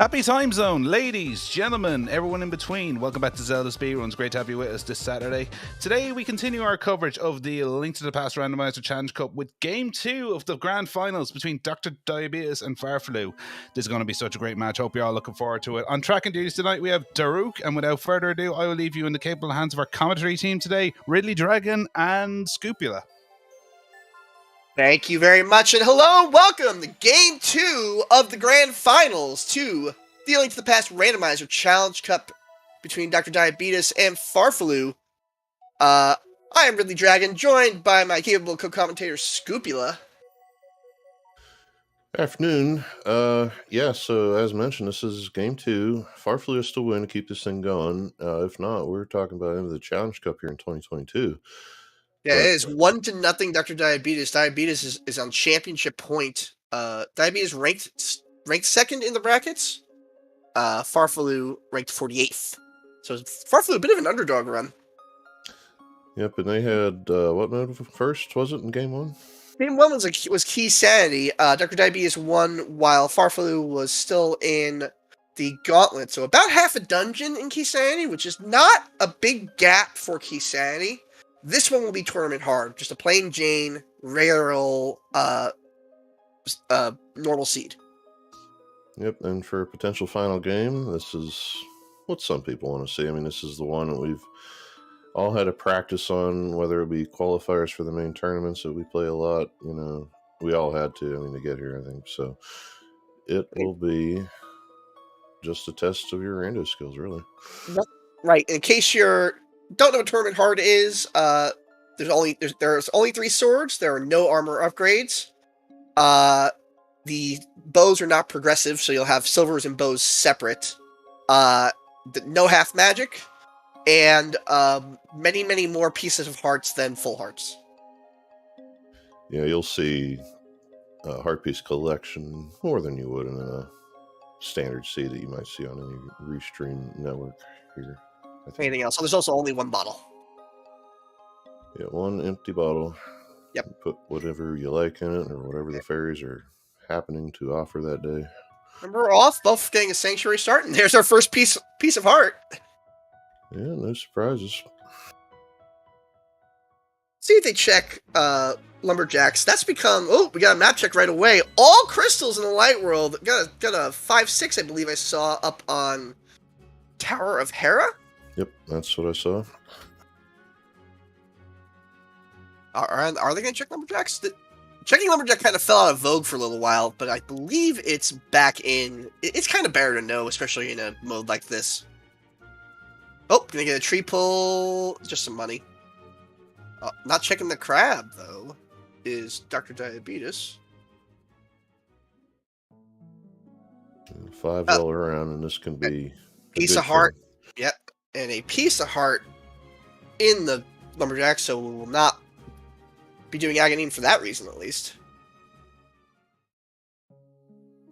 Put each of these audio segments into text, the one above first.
Happy time zone, ladies, gentlemen, everyone in between. Welcome back to ZeldaSpeedRuns. Great to have you with us this Saturday. Today we continue our coverage of the Link to the Past Randomizer Challenge Cup with Game 2 of the Grand Finals between DrDiabetus and farfelu. This is going to be such a great match. Hope you're all looking forward to it. On track and duties tonight we have Daruk, and without further ado, I will leave you in the capable hands of our commentary team today, Ridley Dragon and Scupula. Thank you very much, and hello, welcome to Game 2 of the Grand Finals to the Link to the Past Randomizer Challenge Cup between DrDiabetus and farfelu. I am Ridley Dragon, joined by my capable co-commentator, Scupula. Afternoon. So as mentioned, this is Game 2. farfelu has to win to keep this thing going. If not, we're talking about into the Challenge Cup here in 2022. Yeah, it is 1-0 DrDiabetus. Diabetes is on championship point. Diabetes ranked second in the brackets. farfelu ranked 48th. So farfelu a bit of an underdog run. Yep, and they had what mode first? Was it in Game 1? Game 1 was Key Sanity. DrDiabetes won while farfelu was still in the Gauntlet. So about half a dungeon in Key Sanity, which is not a big gap for Key Sanity. This one will be tournament hard. Just a plain Jane, regular old, normal seed. Yep, and for a potential final game, this is what some people want to see. I mean, this is the one that we've all had to practice on, whether it be qualifiers for the main tournaments that we play a lot. You know, we all had to, to get here, I think. So it will be just a test of your rando skills, really. Right. In case you don't know what tournament hard is, there's only 3 swords. There are no armor upgrades. The bows are not progressive, so you'll have silvers and bows separate. No half magic, and many more pieces of hearts than full hearts. Yeah, you'll see a heart piece collection more than you would in a standard seed that you might see on any restream network here. Anything else? So there's also only one bottle. Yeah, one empty bottle. Yep. You put whatever you like in it, or whatever the fairies are happening to offer that day. And we're off, both getting a sanctuary start, and there's our first piece of heart. Yeah, no surprises. See if they check Lumberjacks. That's become... Oh, we got a map check right away. All crystals in the light world. Got a 5-6, I believe I saw, up on Tower of Hera? Yep, that's what I saw. Are they going to check Lumberjacks? Checking Lumberjack kind of fell out of vogue for a little while, but I believe it's back in... It's kind of better to know, especially in a mode like this. Oh, gonna get a tree pull. Just some money. Not checking the crab, though, is DrDiabetus. $5 round, and this can be... Piece of heart. Yep. And a piece of heart in the Lumberjack, so we will not be doing Agonine for that reason, at least.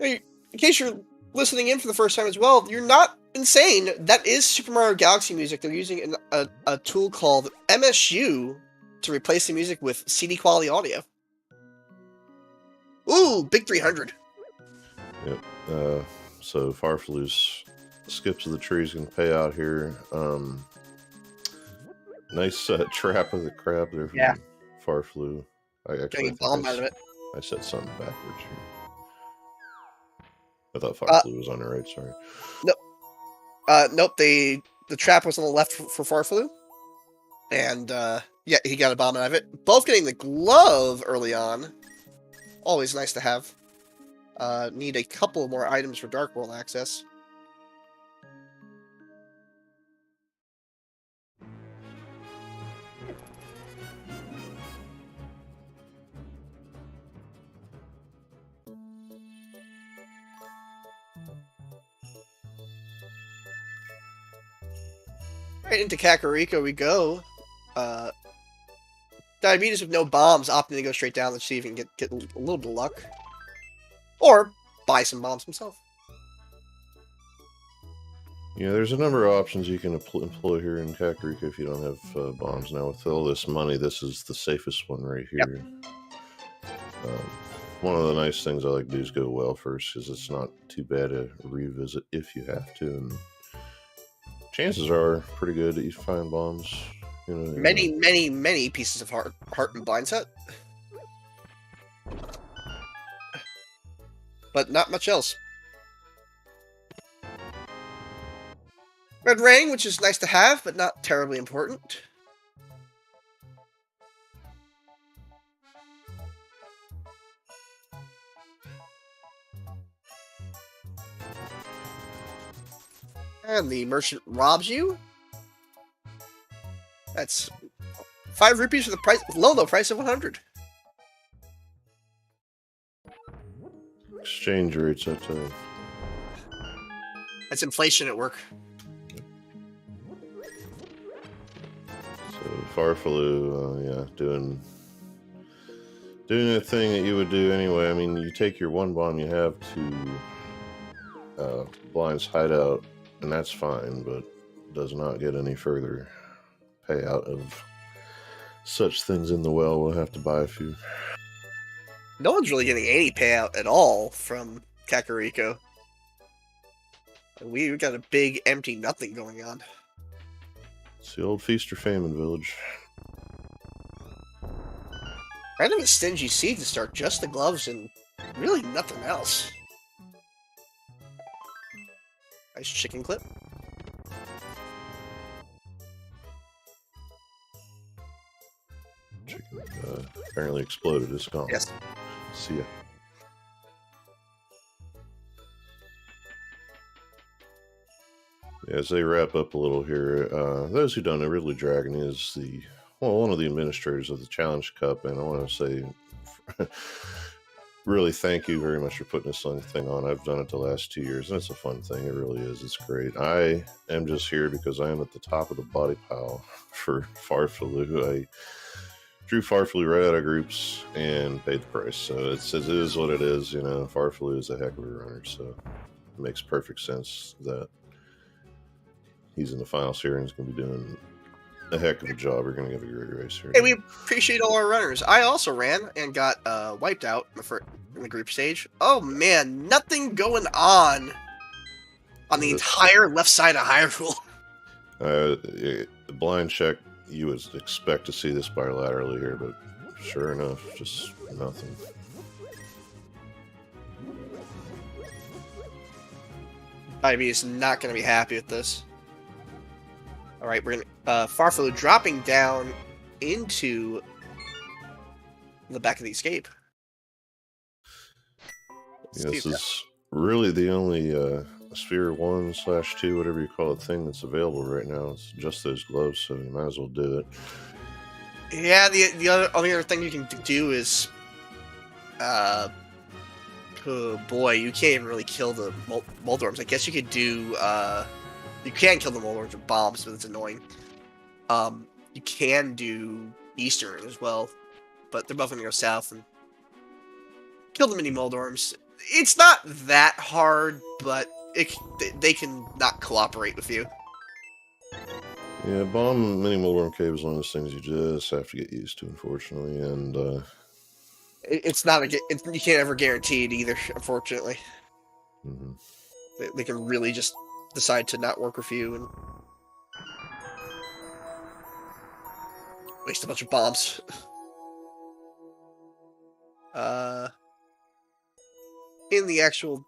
Hey, in case you're listening in for the first time as well, you're not insane. That is Super Mario Galaxy music. They're using a tool called MSU to replace the music with CD quality audio. Ooh, big 300. Yep. So farfelu's Skips of the Trees can pay out here. Nice trap of the crab there from farfelu. Getting a bomb out of it. I said something backwards here. I thought farfelu was on the right, sorry. Nope, the trap was on the left for farfelu. And, yeah, he got a bomb out of it. Both getting the glove early on. Always nice to have. Need a couple more items for Dark World access. Right into Kakariko we go. Diabetes with no bombs, opting to go straight down to see if he can get a little bit of luck. Or buy some bombs himself. Yeah, there's a number of options you can employ here in Kakariko if you don't have bombs. Now, with all this money, this is the safest one right here. Yep. one of the nice things I like to do is go well first, because it's not too bad to revisit if you have to. And chances are pretty good that you find bombs. You know, Many pieces of heart and blind set. But not much else. Red ring, which is nice to have, but not terribly important. And the merchant robs you. That's 5 rupees for the price, low price of 100. Exchange rates, I tell you. That's inflation at work. So farfelu, yeah, doing that thing that you would do anyway. I mean, you take your one bomb you have to Blind's hideout, and that's fine, but does not get any further payout of such things in the well. We'll have to buy a few. No one's really getting any payout at all from Kakariko. We got a big empty nothing going on. It's the old feast or famine village. Kind of a stingy seed to start, just the gloves and really nothing else. Nice chicken clip. Chicken apparently exploded. It's gone. Yes. See ya. As they wrap up a little here, those who don't know, Ridley Dragon is one of the administrators of the Challenge Cup, and I want to say really thank you very much for putting this thing on. I've done it the last 2 years, and it's a fun thing. It really is. It's great. I am just here because I am at the top of the body pile for farfelu. I drew farfelu right out of groups and paid the price. So it is what it is. You know, farfelu is a heck of a runner, so it makes perfect sense that he's in the finals here and he's going to be doing a heck of a job. We're going to give a great race here. Hey, we appreciate all our runners. I also ran and got wiped out in the group stage. Oh man, nothing going on the entire left side of Hyrule. The blind check, you would expect to see this bilaterally here, but sure enough, just nothing. Ivy is not going to be happy with this. All right, we're going to farfelu dropping down into the back of the escape. Yeah, this is really the only Sphere 1/2, whatever you call it, thing that's available right now. It's just those gloves, so you might as well do it. Yeah, the only other thing you can do is, oh boy, you can't even really kill the Moldorms. I guess you could do, you can kill the Moldorms with bombs, but it's annoying. You can do Eastern as well, but they're both going to go south and kill the mini Moldorms. It's not that hard, but they can not cooperate with you. Yeah, bomb mini Moldorm Cave is one of those things you just have to get used to, unfortunately, and it's not you can't ever guarantee it either, unfortunately. Mm-hmm. They can really just decide to not work with you and waste a bunch of bombs. In the actual...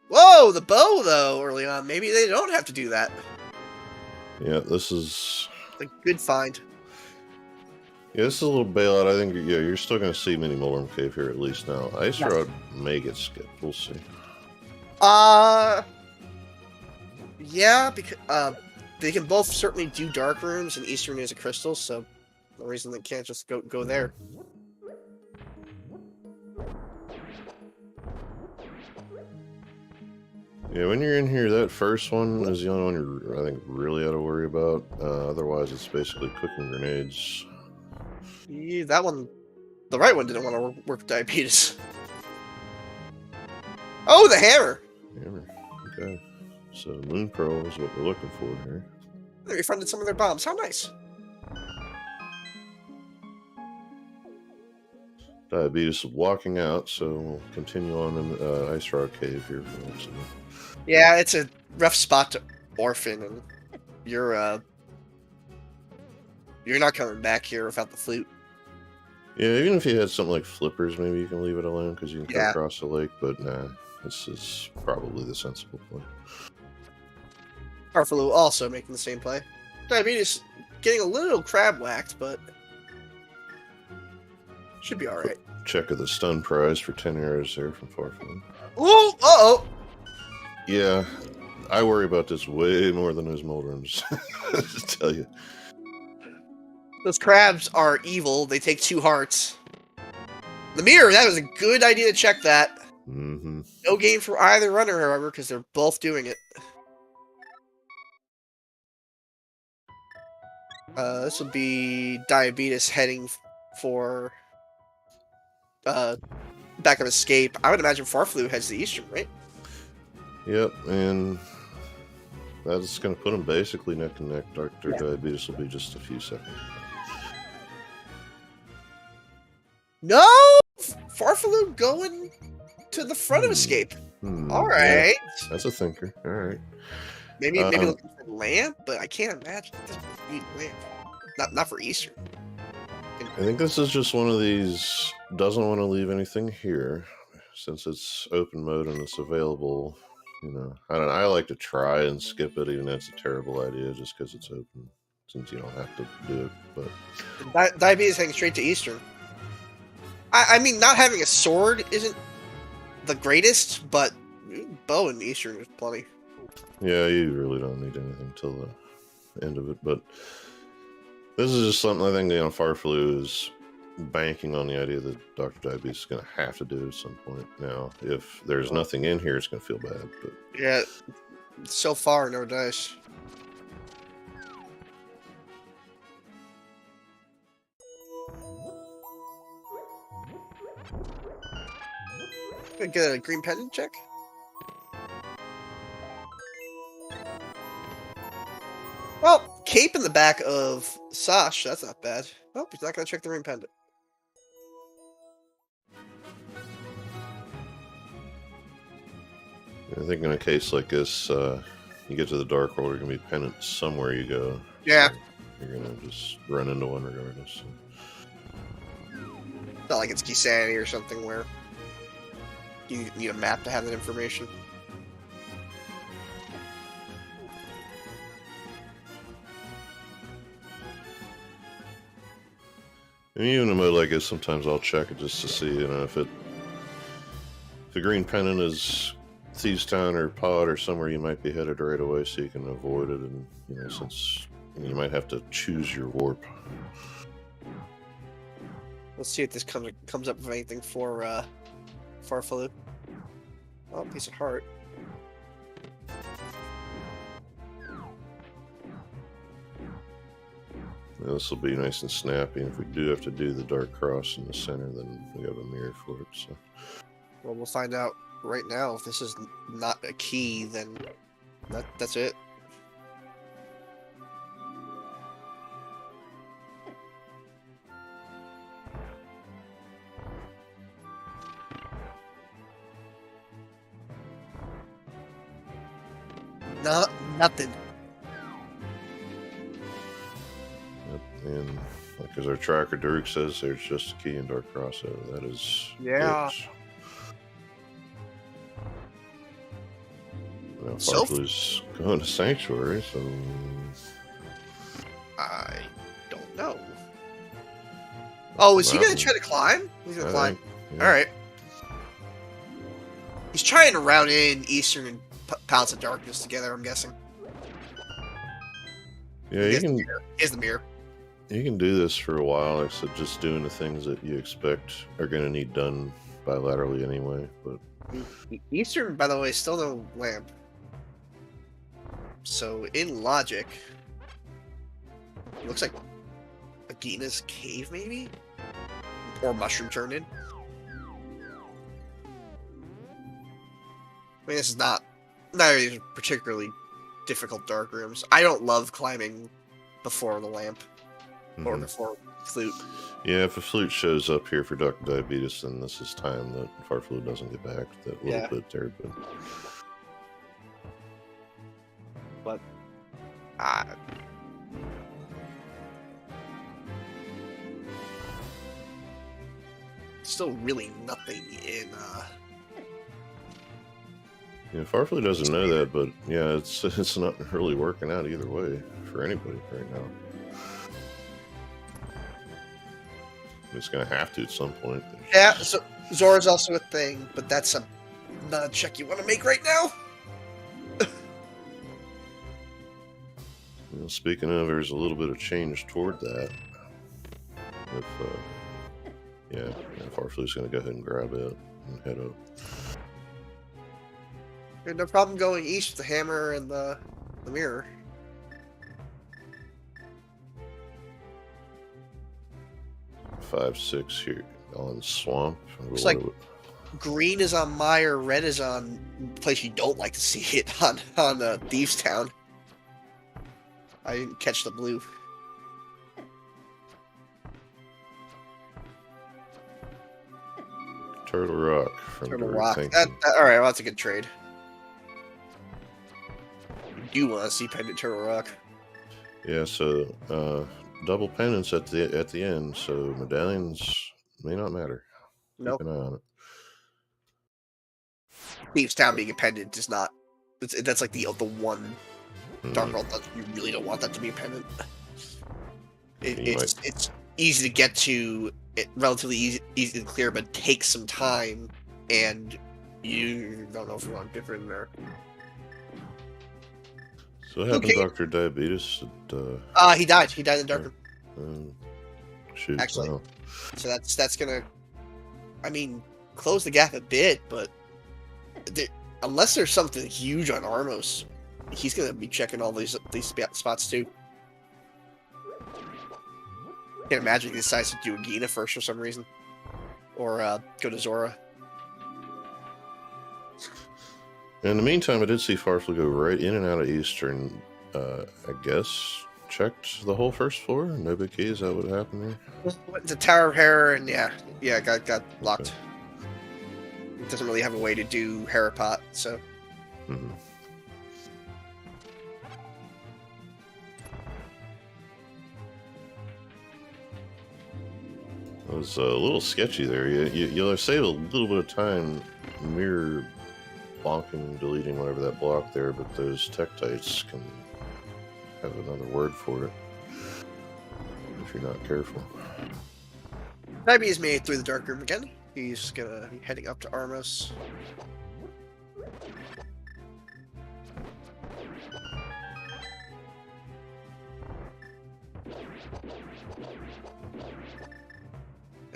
Whoa, the bow, though, early on. Maybe they don't have to do that. Yeah, this is... a good find. Yeah, this is a little bailout. I think, yeah, you're still going to see mini Moldorm Cave here at least now. Ice Rod may get skipped. We'll see. Yeah, because they can both certainly do dark rooms, and Eastern is a crystal, so no reason they can't just go there. Yeah, when you're in here, that first one is the only one you're, I think, really ought to worry about. Otherwise, it's basically cooking grenades. Yeah, that one, the right one didn't want to work with diabetes. Oh, the hammer! Hammer. Okay. So Moon Pearl is what we're looking for here. They refunded some of their bombs. How nice. Diabetes is walking out, so we'll continue on in Ice Rock Cave here for the next one. Yeah, it's a rough spot to orphan, and you're not coming back here without the flute. Yeah, even if you had something like flippers, maybe you can leave it alone because you can cut across the lake, but nah, this is probably the sensible play. Farfelu also making the same play. Diabetes getting a little crab whacked, but should be alright. Check of the stun prize for 10 arrows there from Farfelu. Ooh, uh-oh! Yeah, I worry about this way more than those Moldrums. I just tell you. Those crabs are evil. They take 2 hearts. The mirror, that was a good idea to check that. Mm-hmm. No gain for either runner, however, because they're both doing it. This will be Diabetes heading for back of escape. I would imagine Farfelu heads to Eastern, right? Yep, and that's going to put them basically neck to neck. Dr. Diabetes will be just a few seconds. No! Farfelu going to the front of escape. Alright. Yeah, that's a thinker. Alright. Maybe looking for lamp, but I can't imagine this need lamp. Not for Eastern. I think this is just one of these doesn't want to leave anything here since it's open mode and it's available. You know, I don't know. I like to try and skip it, even though it's a terrible idea, just because it's open, since you don't have to do it. But Diabetes heading straight to Eastern. I mean, not having a sword isn't the greatest, but bow in Eastern is plenty. Yeah, you really don't need anything till the end of it. But this is just something I think, you know, Farfelu is banking on the idea that Dr. Diabetes is going to have to do at some point. Now, if there's nothing in here, it's going to feel bad. But yeah, so far, no dice. Gonna get a green pendant check. Well, cape in the back of Sash, that's not bad. Oh, he's not gonna check the green pendant. I think in a case like this, you get to the Dark World, you're going to be pendant somewhere you go. Yeah. So you're going to just run into one regardless. So. Not like it's Kisani or something where you need a map to have that information. And even in a mode like this, sometimes I'll check it just to see, you know, if the green pendant is Thieves Town or Pod or somewhere you might be headed right away, so you can avoid it. And you know, since you might have to choose your warp. Let's see if this comes up with anything for Farfelu. Oh, piece of heart. Yeah, this will be nice and snappy. And if we do have to do the dark cross in the center, then we have a mirror for it. So. Well, we'll find out right now. If this is not a key, then that's it. Nothing. Yep, and like as our tracker Dirk says, there's just a key in dark crossover. That is yeah. It. Now Farfelu's going to Sanctuary, so I don't know. Oh, is he gonna try to climb? He's gonna climb. Yeah. All right. He's trying to route in Eastern and Palace of Darkness together. I'm guessing. Yeah, you can. Is the mirror. You can do this for a while. Like I said, just doing the things that you expect are going to need done bilaterally anyway. But Eastern, by the way, still no lamp. So in logic, it looks like Agina's cave, maybe, or mushroom turned in. I mean, this is neither of these are particularly difficult dark rooms. I don't love climbing before the lamp or before flute. Yeah, if a flute shows up here for DrDiabetus, then this is time that farfelu doesn't get back that little bit there. But still really nothing in. Yeah, farfelu doesn't know that, but yeah, it's not really working out either way for anybody right now. It's going to have to at some point. Yeah, so Zora's also a thing, but that's not a check you want to make right now. Well, speaking of, there's a little bit of change toward that. If farfelu's going to go ahead and grab it and head up. There's no problem going east with the hammer and the mirror. 5, 6 here on swamp. Looks like green is on Mire, red is on place you don't like to see it on Thieves Town. I didn't catch the blue. Turtle Rock from Turtle Drew, Rock. thank All you. right, well, that's a good trade. You do want to see Pendant Turtle Rock. Yeah, so double pendants at the end, so medallions may not matter. Nope. Keep an eye on it. Thieves Town being a pendant is not. That's like the one Dark World that you really don't want that to be a pendant. It's easy to get to, relatively easy to clear, but takes some time, and you don't know if you want different there. So what happened to DrDiabetus? He died. He died in the dark room. Shoot. Actually, wow. so that's gonna, I mean, close the gap a bit, but unless there's something huge on Armos, he's gonna be checking all these spots too. Can't imagine he decides to do Agina first for some reason, or go to Zora. In the meantime, I did see farfelu go right in and out of Eastern. I guess checked the whole first floor. No big key. Is that what happened there? Went to Tower of Hera and yeah, got locked. Okay. It doesn't really have a way to do Herapot, so. Mm-hmm. It was a little sketchy there. You'll save a little bit of time mirror blocking, deleting whatever that block there, but those Tektites can have another word for it if you're not careful. Maybe he's made it through the dark room again. He's gonna be heading up to Armos.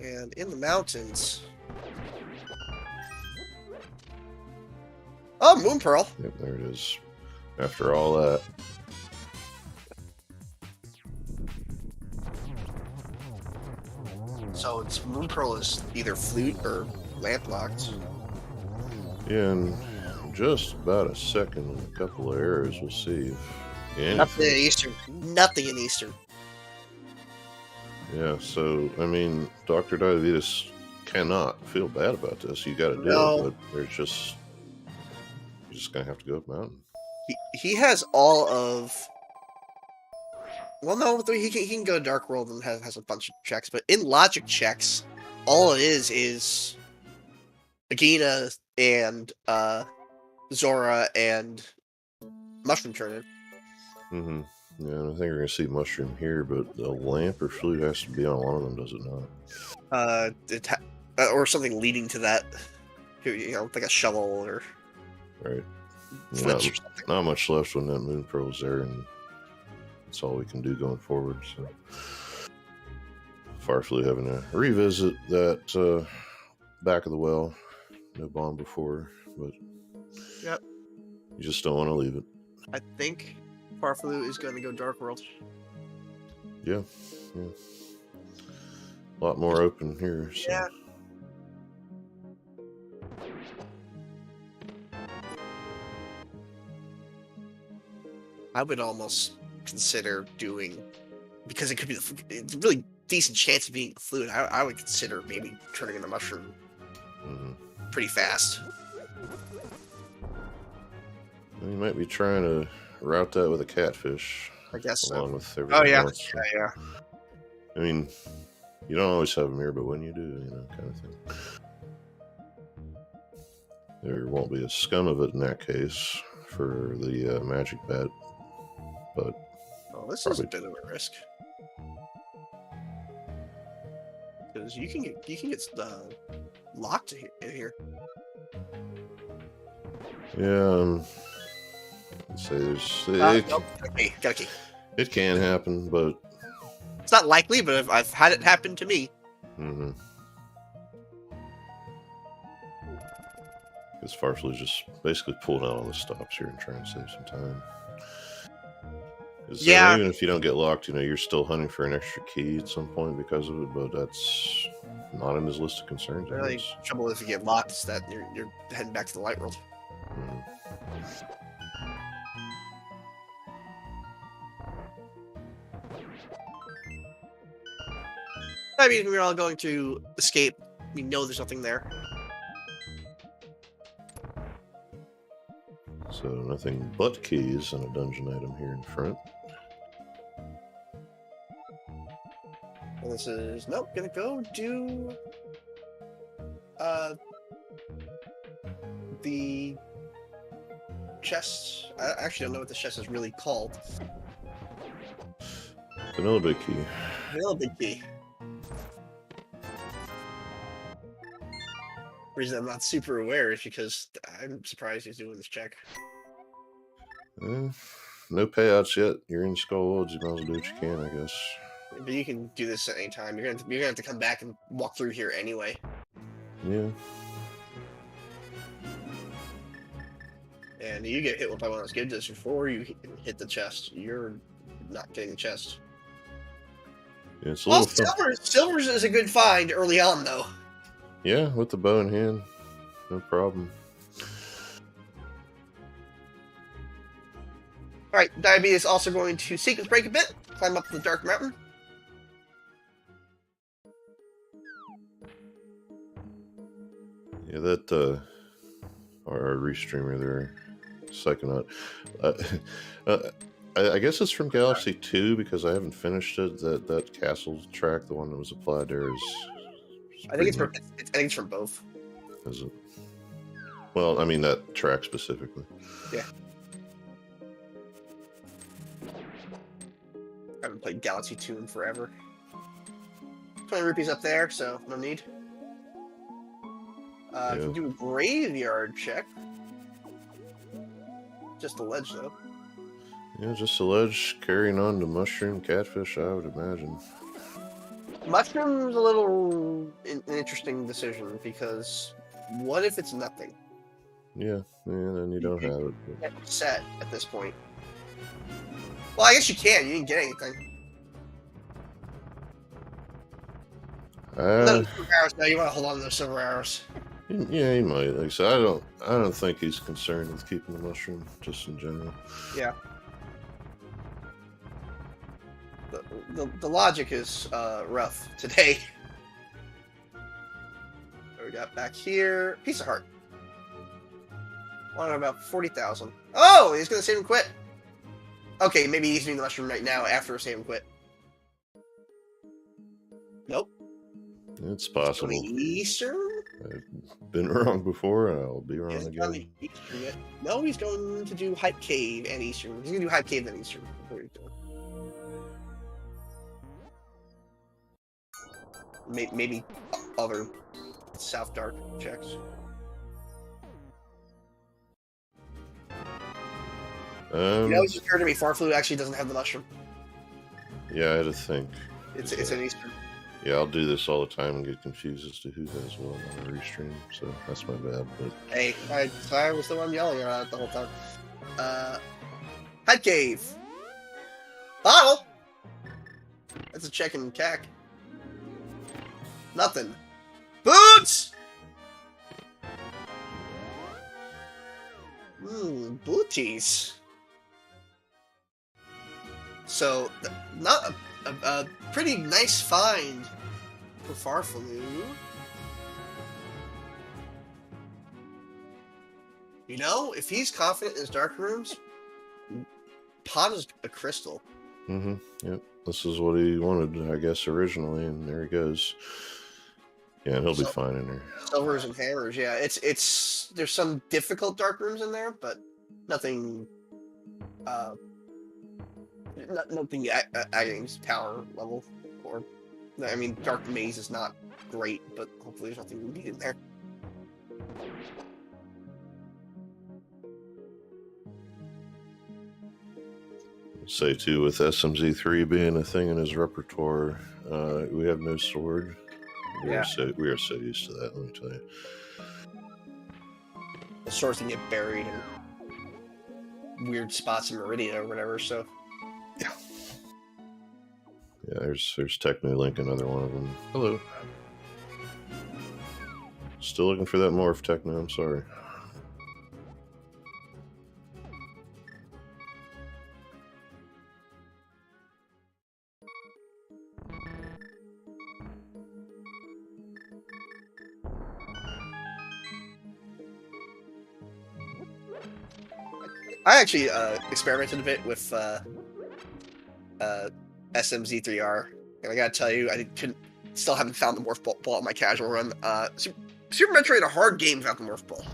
And in the mountains. Oh, Moon Pearl. Yep, there it is. After all that. So it's Moon Pearl is either flute or lamp locked. Yeah, in just about a second and a couple of arrows, we'll see if Nothing in Eastern. Nothing in Eastern. Yeah, so I mean, DrDiabetus cannot feel bad about this. You got to do it, but you're just gonna have to go up mountain. He has all of. Well, no, he can go to Dark World and has a bunch of checks, but in logic checks, all it is Agina and Zora and Mushroom Turner. Mm-hmm. Yeah, I think we're gonna see Mushroom here, but the lamp or flute has to be on one of them, does it not? Or something leading to that. You know, like a shovel or right. flint or something. Not much left when that Moon Pearl's there, and that's all we can do going forward. So, farfelu having to revisit that back of the well. No bomb before, but yep, you just don't want to leave it. I think farfelu is going to go Dark World. Yeah. A lot more open here. So. Yeah. I would almost consider doing, because it could be, it's really decent chance of being fluid, I would consider maybe turning in the mushroom pretty fast. You might be trying to route that with a catfish. I guess so. Along with everything else. Yeah. I mean, you don't always have them here, but when you do, you know, kind of thing. There won't be a scum of it in that case for the magic bat, but this is a bit of a risk because you can get locked in here. Yeah. Let's say there's got a key. It can happen, but it's not likely. But I've had it happen to me. Mm-hmm. Because farfelu just basically pulling out all the stops here and trying to save some time. Yeah. Even if you don't get locked, you know, you're still hunting for an extra key at some point because of it, but that's not in his list of concerns. The only trouble if you get locked is that you're heading back to the light world. Mm-hmm. I mean, we're all going to escape. We know there's nothing there. So nothing but keys and a dungeon item here in front. And this is gonna go do the chest. I actually don't know what the chest is really called. Vanilla big key. Vanilla big key. Reason I'm not super aware is because I'm surprised he's doing this check. No payouts yet. You're in Skull Woods. You might as well do what you can, I guess. But you can do this at any time. You're gonna have to come back and walk through here anyway. Yeah. And you get hit by one of those Gibdas before you hit the chest. You're not getting the chest. Yeah, it's a little fun. Silver's is a good find early on, though. Yeah, with the bow in hand, no problem. All right, Diabetes also going to sequence break a bit, climb up the dark mountain. Yeah, that our restreamer there, Psychonaut. I guess it's from Galaxy 2 because I haven't finished it. That castle track, the one that was applied there, is. I think it's from both. Is it? Well, I mean that track specifically. Yeah. I haven't played Galaxy 2 in forever. 20 rupees up there, so no need. Yeah. Can do a graveyard check. Just a ledge, though. Yeah, just a ledge carrying on to mushroom catfish, I would imagine. Mushroom's a little an interesting decision because what if it's nothing? Yeah, then you don't have it. But... set at this point. Well, I guess you can. You didn't get anything. Silver arrows. No, you want to hold on to those silver arrows. Yeah, he might. Like I said, I don't think he's concerned with keeping the mushroom, just in general. Yeah. The logic is rough today. What we got back here? Piece of heart. Want about 40,000. Oh, he's gonna save and quit. Okay, maybe he's doing the mushroom right now after save and quit. Nope. It's possible. Eastern? I've been wrong before, and I'll be wrong again. Eastern yet. No, he's going to do Hype Cave and Eastern. He's gonna do Hype Cave and Eastern. Maybe other South Dark checks. It just occurred to me, Farfelu actually doesn't have the mushroom. Yeah, I had to think. It's an Eastern. Yeah, I'll do this all the time and get confused as to who has what on the restream, so that's my bad. But hey, I was the one yelling about it the whole time. Head Cave. Bottle. That's a check in CAC. Nothing. Boots. Booties. So, not A pretty nice find for Farfelu. You know, if he's confident in his dark rooms, pot is a crystal. Mm-hmm. Yep. This is what he wanted, I guess, originally, and there he goes. Yeah, and he'll be fine in there. Silvers and hammers, yeah. It's there's some difficult dark rooms in there, but nothing nothing Aghanim tower level. Or I mean, Dark Maze is not great, but hopefully there's nothing we need in there. Say too, with SMZ3 being a thing in his repertoire, we have no sword. We are so used to that, let me tell you. The swords can get buried in weird spots in Meridia or whatever, so. Yeah. Yeah, there's Techno Link, another one of them. Hello. Still looking for that morph, Techno, I'm sorry. I actually experimented a bit with SMZ3R, and I gotta tell you, still haven't found the morph ball on my casual run. Super Metroid, a hard game without the morph ball.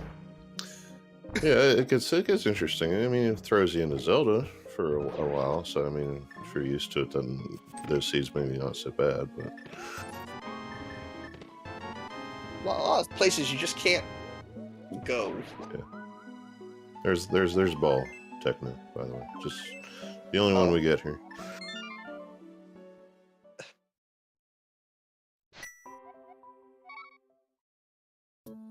Yeah, it gets interesting. I mean, it throws you into Zelda for a while, so I mean, if you're used to it, then those seeds maybe not so bad, but A lot of places you just can't go. Yeah. There's ball Techno, by the way. Just the only one we get here.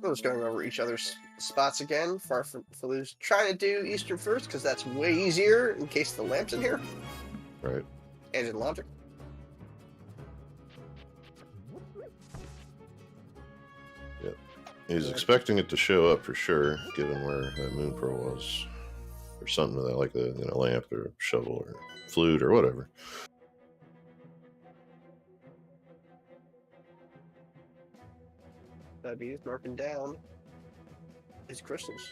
We're just going over each other's spots again. Farfelu's trying to do Eastern first because that's way easier in case the lamp's in here. Right. And in logic. He's expecting it to show up for sure, given where that moon pearl was, or something like a lamp or a shovel or flute or whatever. Diabetes marking down his crystals.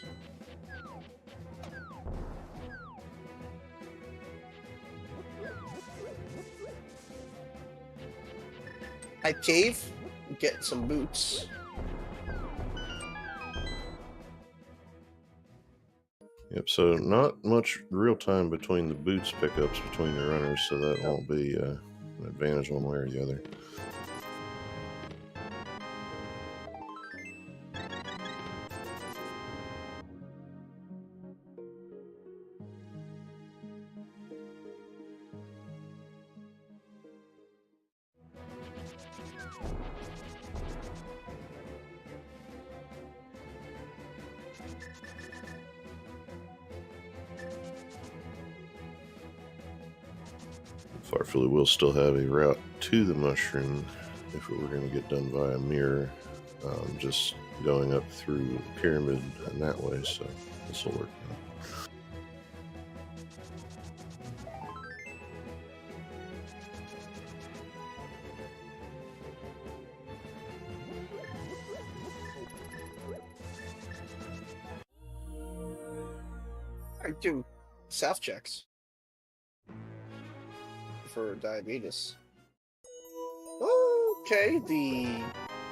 High cave, get some boots. Yep, so not much real time between the boots pickups between the runners, so that won't be an advantage one way or the other. Farfelu will still have a route to the mushroom if it were going to get done via mirror, just going up through the pyramid in that way, so this will work now. I'm doing self checks for diabetes. Okay, the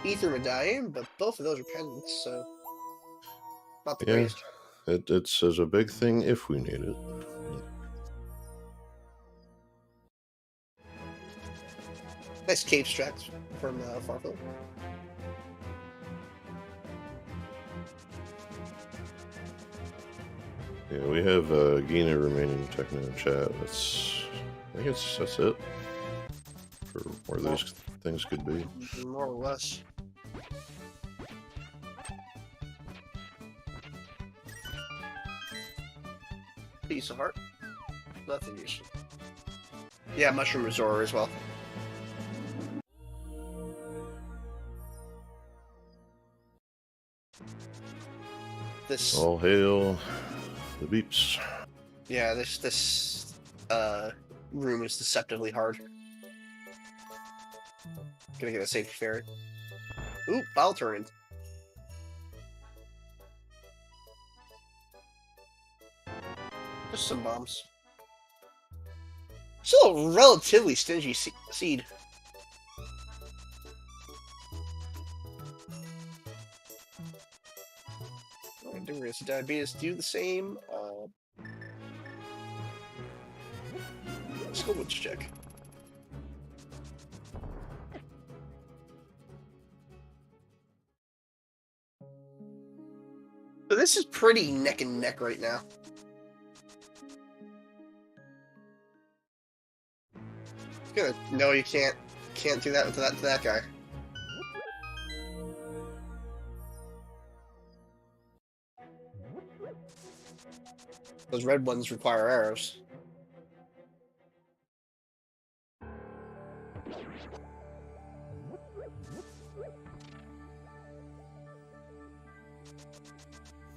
ether medallion, but both of those are pendants, so not the greatest. It says a big thing if we need it. Nice cave tracks from Farfelu. Yeah, we have Gina remaining Techno in chat. I guess that's it for where those things could be. More or less. Piece of heart. Nothing useful. Yeah, mushroom resort as well. This. All hail the beeps. Yeah, this room is deceptively hard. Gonna get a safety fairy. Ooh, bottle turret. Just some bombs. Still a relatively stingy seed. DrDiabetus do the same. Let's go woods check. So this is pretty neck and neck right now. Good. No, you can't do that with that guy. Those red ones require arrows.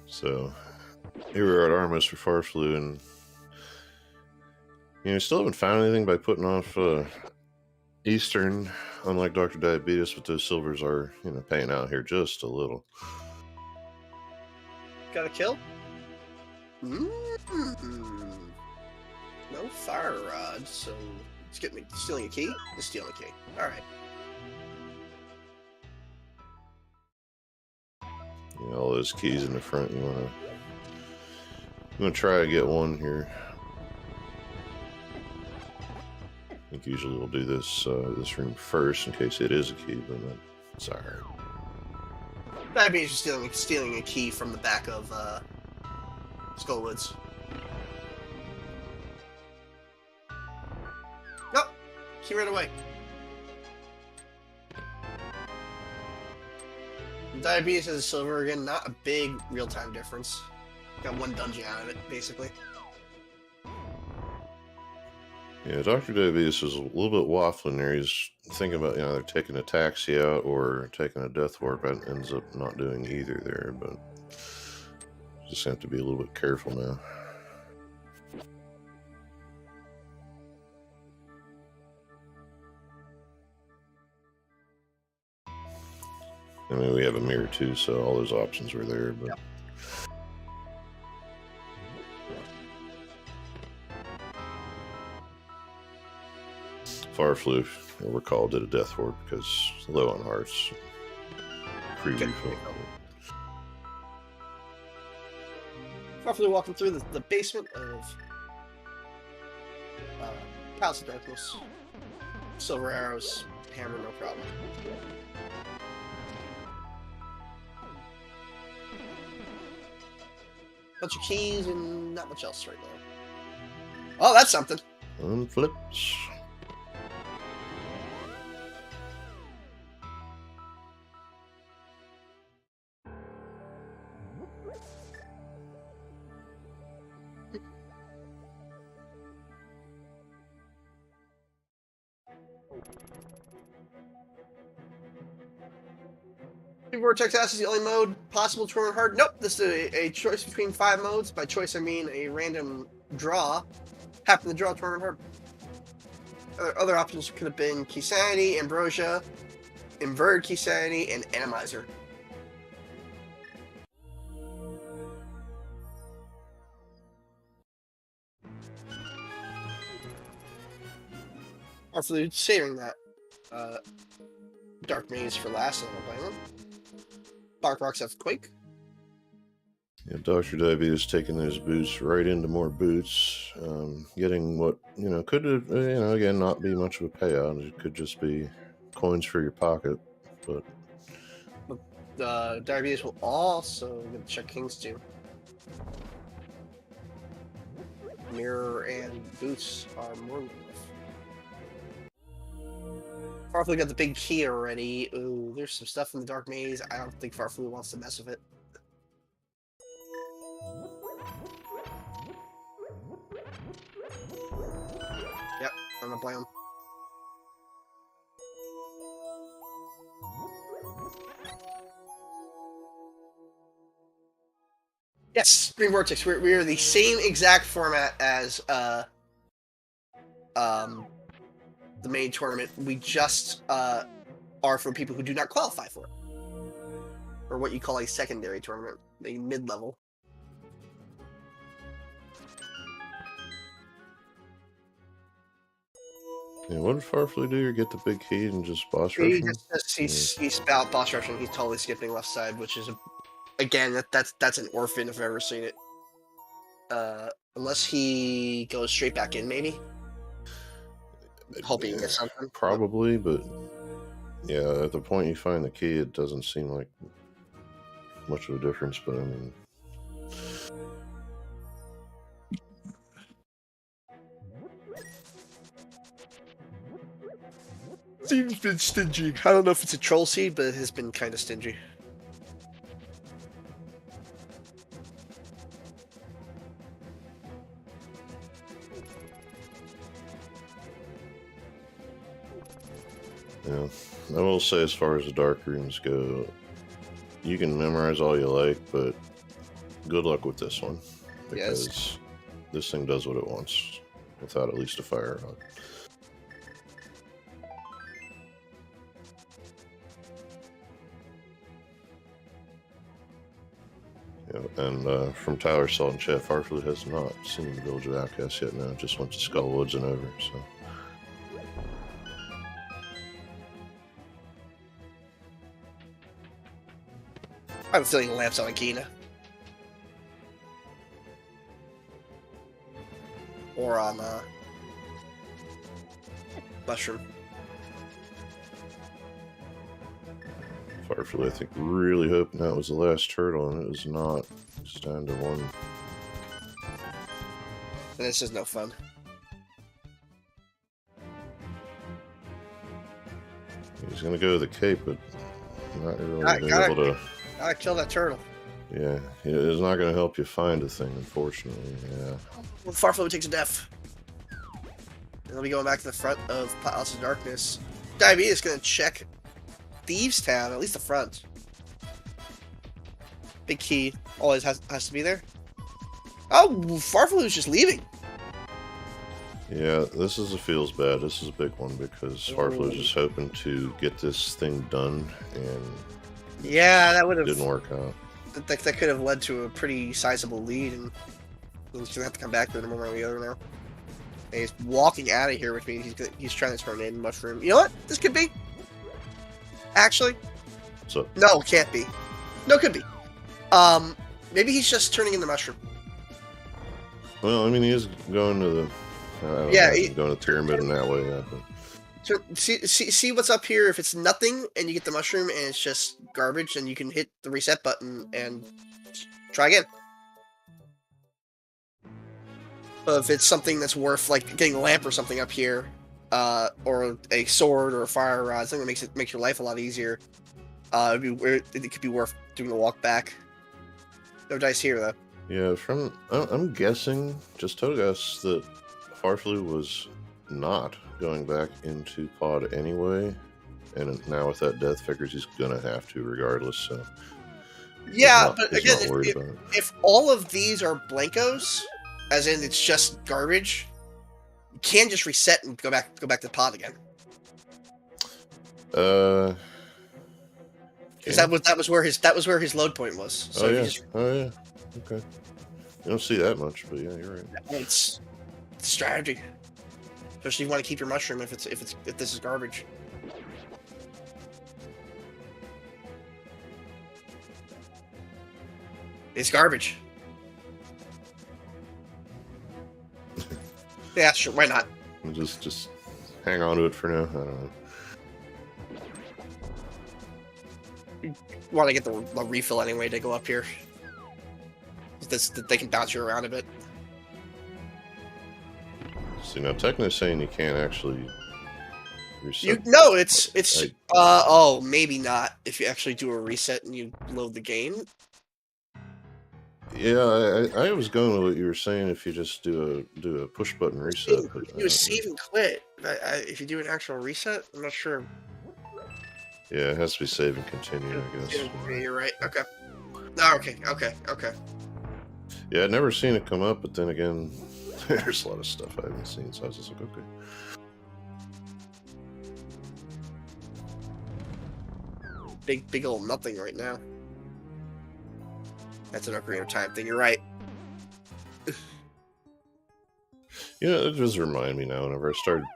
So here we are at Armas for farfelu, and still haven't found anything by putting off Eastern. Unlike DrDiabetus, but those silvers are paying out here just a little. Got a kill? No fire rod, so it's getting me stealing a key. It's stealing a key. All right. All those keys in the front. I'm gonna try to get one here. I think usually we'll do this room first in case it is a key, but it's alright. That means you're stealing a key from the back of Skullwoods. Nope. Key right away. Diabetes has a silver again, not a big real-time difference. Got one dungeon out of it, basically. Yeah, DrDiabetus is a little bit waffling there. He's thinking about either taking a taxi out or taking a death warp, and ends up not doing either there, but just have to be a little bit careful now. I mean, we have a mirror too, so all those options were there, but... Yep. farfelu, you'll recall, did a death warp because low on hearts. Free refill. Farfelu walking through the basement of Palace of Darkness. Silver arrows, hammer, no problem. Bunch of keys and not much else right now. Oh, that's something. And flips. Vortex Acid is the only mode possible to run hard. Nope, this is a choice between 5 modes. By choice, I mean a random draw. Happen to draw to run hard. Other options could have been Key Sanity, Ambrosia, Inverted Key Sanity, and Animizer. Also, saving that Dark Maze for last, and I'll play them. Bark Rocks have Quake. Yeah, DrDiabetus taking those boots right into more boots, getting what could have again not be much of a payout. It could just be coins for your pocket, but Diabetes will also get to check Kings too. Mirror and boots are more than enough. Farfelu got the big key already. Ooh, there's some stuff in the Dark Maze. I don't think Farfelu wants to mess with it. Yep, I'm gonna play him. Yes, Green Vortex. We are the same exact format as the main tournament. We just are for people who do not qualify for it, or what you call a secondary tournament, a mid-level. Yeah, what did Farfelu do? Get the big key and just boss rush He him? he's about boss rushing. He's totally skipping left side, which is again that's an orphan if I've ever seen it. Unless he goes straight back in, maybe. Hoping he gets something. Probably, but yeah, at the point you find the key, it doesn't seem like much of a difference. But I mean, Seed's been stingy. I don't know if it's a troll seed, but it has been kind of stingy. yeah, I will say as far as the dark rooms go, you can memorize all you like, but good luck with this one because this thing does what it wants without at least a fire rod. Yeah, and from Tyler Salt and Chat, Farfelu has not seen the Village of Outcasts yet. Now just went to Skullwoods and over. So I have a feeling the lamp's on Akina. Or on Mushroom. Farfelu, I think, really hoping that was the last turtle, and it was not. It's down to one. This is no fun. He's gonna go to the cape, but not really Gotta able to. Gotta kill that turtle. Yeah, it's not gonna help you find a thing, unfortunately. Yeah. Well, Farfelu takes a death. And he'll be going back to the front of Palace of Darkness. Diabetes gonna check Thieves Town, at least the front. Big key always has to be there. Oh, Farfelu's just leaving. Yeah, this is a feels bad. This is a big one because Farfelu's just hoping to get this thing done, and yeah, that would have didn't work out. That could have led to a pretty sizable lead, and he's gonna have to come back to it one way or the other now. And he's walking out of here, which means he's trying to turn in Mushroom. You know what? This could be. Actually, So no, can't be. No, could be. Maybe he's just turning in the Mushroom. well, I mean, he is going to the. He's going to Pyramid in that way. Yeah, but. So see what's up here. If it's nothing and you get the Mushroom and it's just garbage, then you can hit the reset button and try again. But if it's something that's worth like getting a lamp or something up here, or a sword or a fire rod, something that makes your life a lot easier, it could be worth doing the walk back. No dice here though. Yeah, I'm guessing, just total guess, that Farfelu was not going back into pod anyway, and now with that death figures he's gonna have to regardless. So yeah, but again, if all of these are blankos, as in it's just garbage, you can just reset and go back to the pod again. Because that was where his load point was. So oh yeah, okay. You don't see that much, but yeah, you're right. It's a strategy, especially if you want to keep your Mushroom if this is garbage. It's garbage. Yeah, sure. Why not? Just hang on to it for now. I don't know. You want to get the refill anyway to go up here. They can bounce you around a bit. See, now technically saying you can't actually reset. Oh, maybe not if you actually do a reset and you load the game. Yeah, I was going with what you were saying. If you just do a push button reset, You do a save and quit. If you do an actual reset, I'm not sure. Yeah, it has to be save and continue, I guess. Yeah, you're right. Okay. Oh, okay. Yeah, I'd never seen it come up, but then again, there's a lot of stuff I haven't seen, so I was just like, okay. big old nothing right now. That's an Ocarina of Time thing. You're right. You know, it does remind me now whenever I started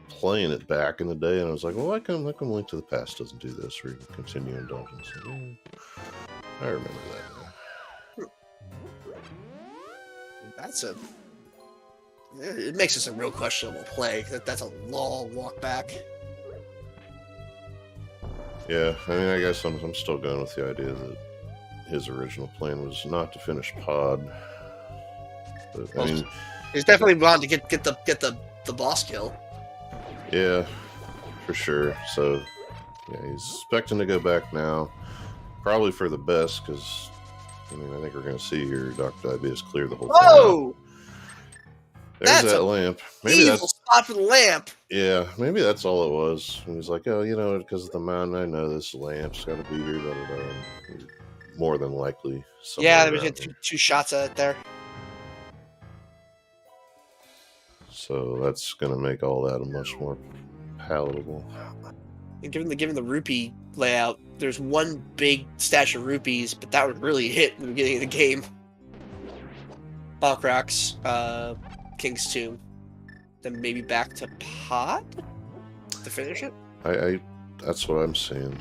playing it back in the day, and I was like, well, how come Link to the Past doesn't do this, where you can continue in dungeons? I remember that now. That's a... It makes this a real questionable play. That's a long walk back. Yeah, I mean, I guess I'm still going with the idea that his original plan was not to finish Pod. But, I mean... He's definitely wanting to get the boss kill. Yeah, for sure. So, yeah, he's expecting to go back now. Probably for the best, because, I mean, I think we're going to see here DrDiabetus clear the whole thing out. There's that lamp. Maybe evil spot for the lamp. Yeah, maybe that's all it was. And he's like, oh, you know, because of the mountain, I know this lamp's got to be here. Da, da, da. More than likely. Yeah, there was two shots at it there. So that's going to make all that a much more palatable. And given the rupee layout, there's one big stash of rupees, but that would really hit in the beginning of the game. Balkrocks, King's Tomb, then maybe back to Pod to finish it. I that's what I'm saying.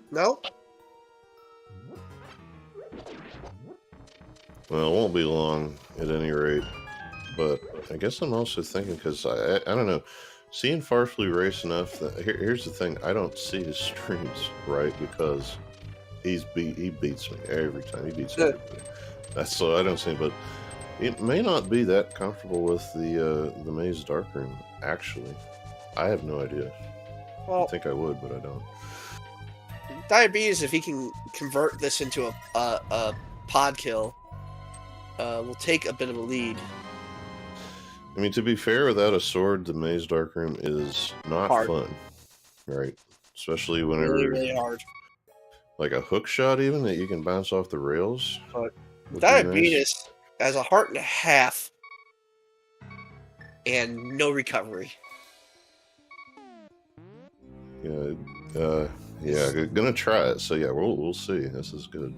No. Well, it won't be long at any rate, but I guess I'm also thinking, because I don't know, seeing Farfelu race enough, that here's the thing, I don't see his streams, right, because he beats me every time, he beats me. That's so I don't see him, but it may not be that comfortable with the Maze Darkroom, actually. I have no idea. Well, I think I would, but I don't. Diabetes, if he can convert this into a pod kill, will take a bit of a lead. I mean, to be fair, without a sword, the Maze Darkroom is not fun, right? Especially whenever really hard. Like a hook shot, even that you can bounce off the rails. But Diabetes has a heart and a half, and no recovery. Yeah, gonna try it. So yeah, we'll see. This is good.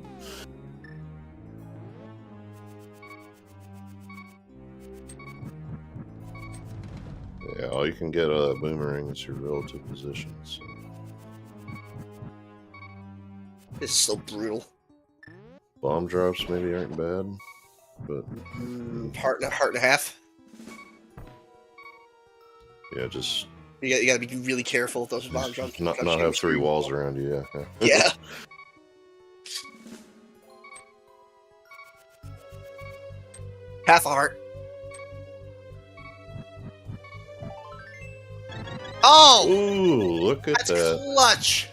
Yeah, all you can get a boomerang is your relative position. So. It's so brutal. Bomb drops maybe aren't bad, but heart and a half. Yeah, just you gotta be really careful with those bomb drops. Not have three walls around you. Yeah. Yeah. Half a heart. Oh! Ooh, look at that. Clutch!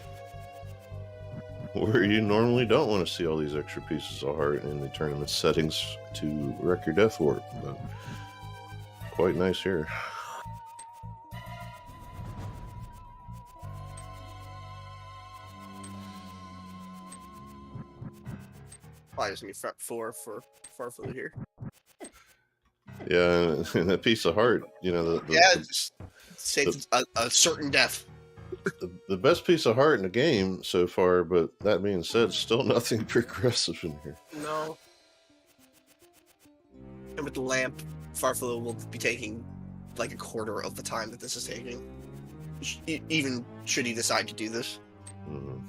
Where you normally don't want to see all these extra pieces of heart in the tournament settings to wreck your death warp, but quite nice here. Probably just gonna be front four for Farfelu here. Yeah, and that piece of heart, you know, just saves a certain death. The best piece of heart in the game so far, but that being said, still nothing progressive in here. No. And with the lamp, Farfelu will be taking like a quarter of the time that this is taking. Even should he decide to do this. Mm-hmm.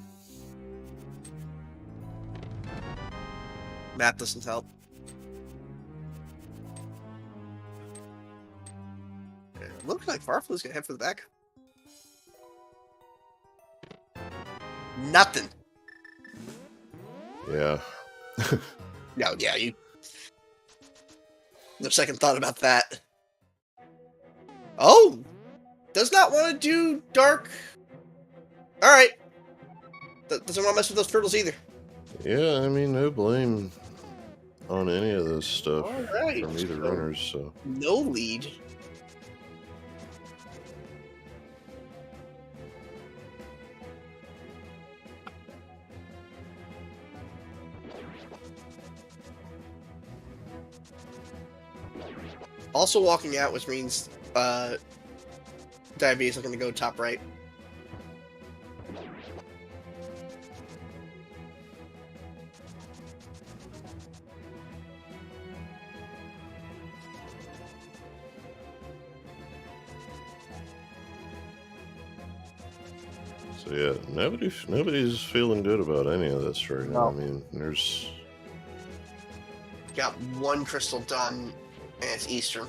Map doesn't help. Looks like Farfelu's gonna head for the back. Nothing. Yeah. Yeah, no second thought about that. Oh! Does not want to do dark. Alright. Doesn't want to mess with those turtles either. Yeah, I mean, no blame on any of this stuff right. from either runners, so. No lead. Also walking out, which means Diabetes looking to go top right. So yeah, nobody's feeling good about any of this right now. No. I mean, there's Got one crystal done, and it's Eastern.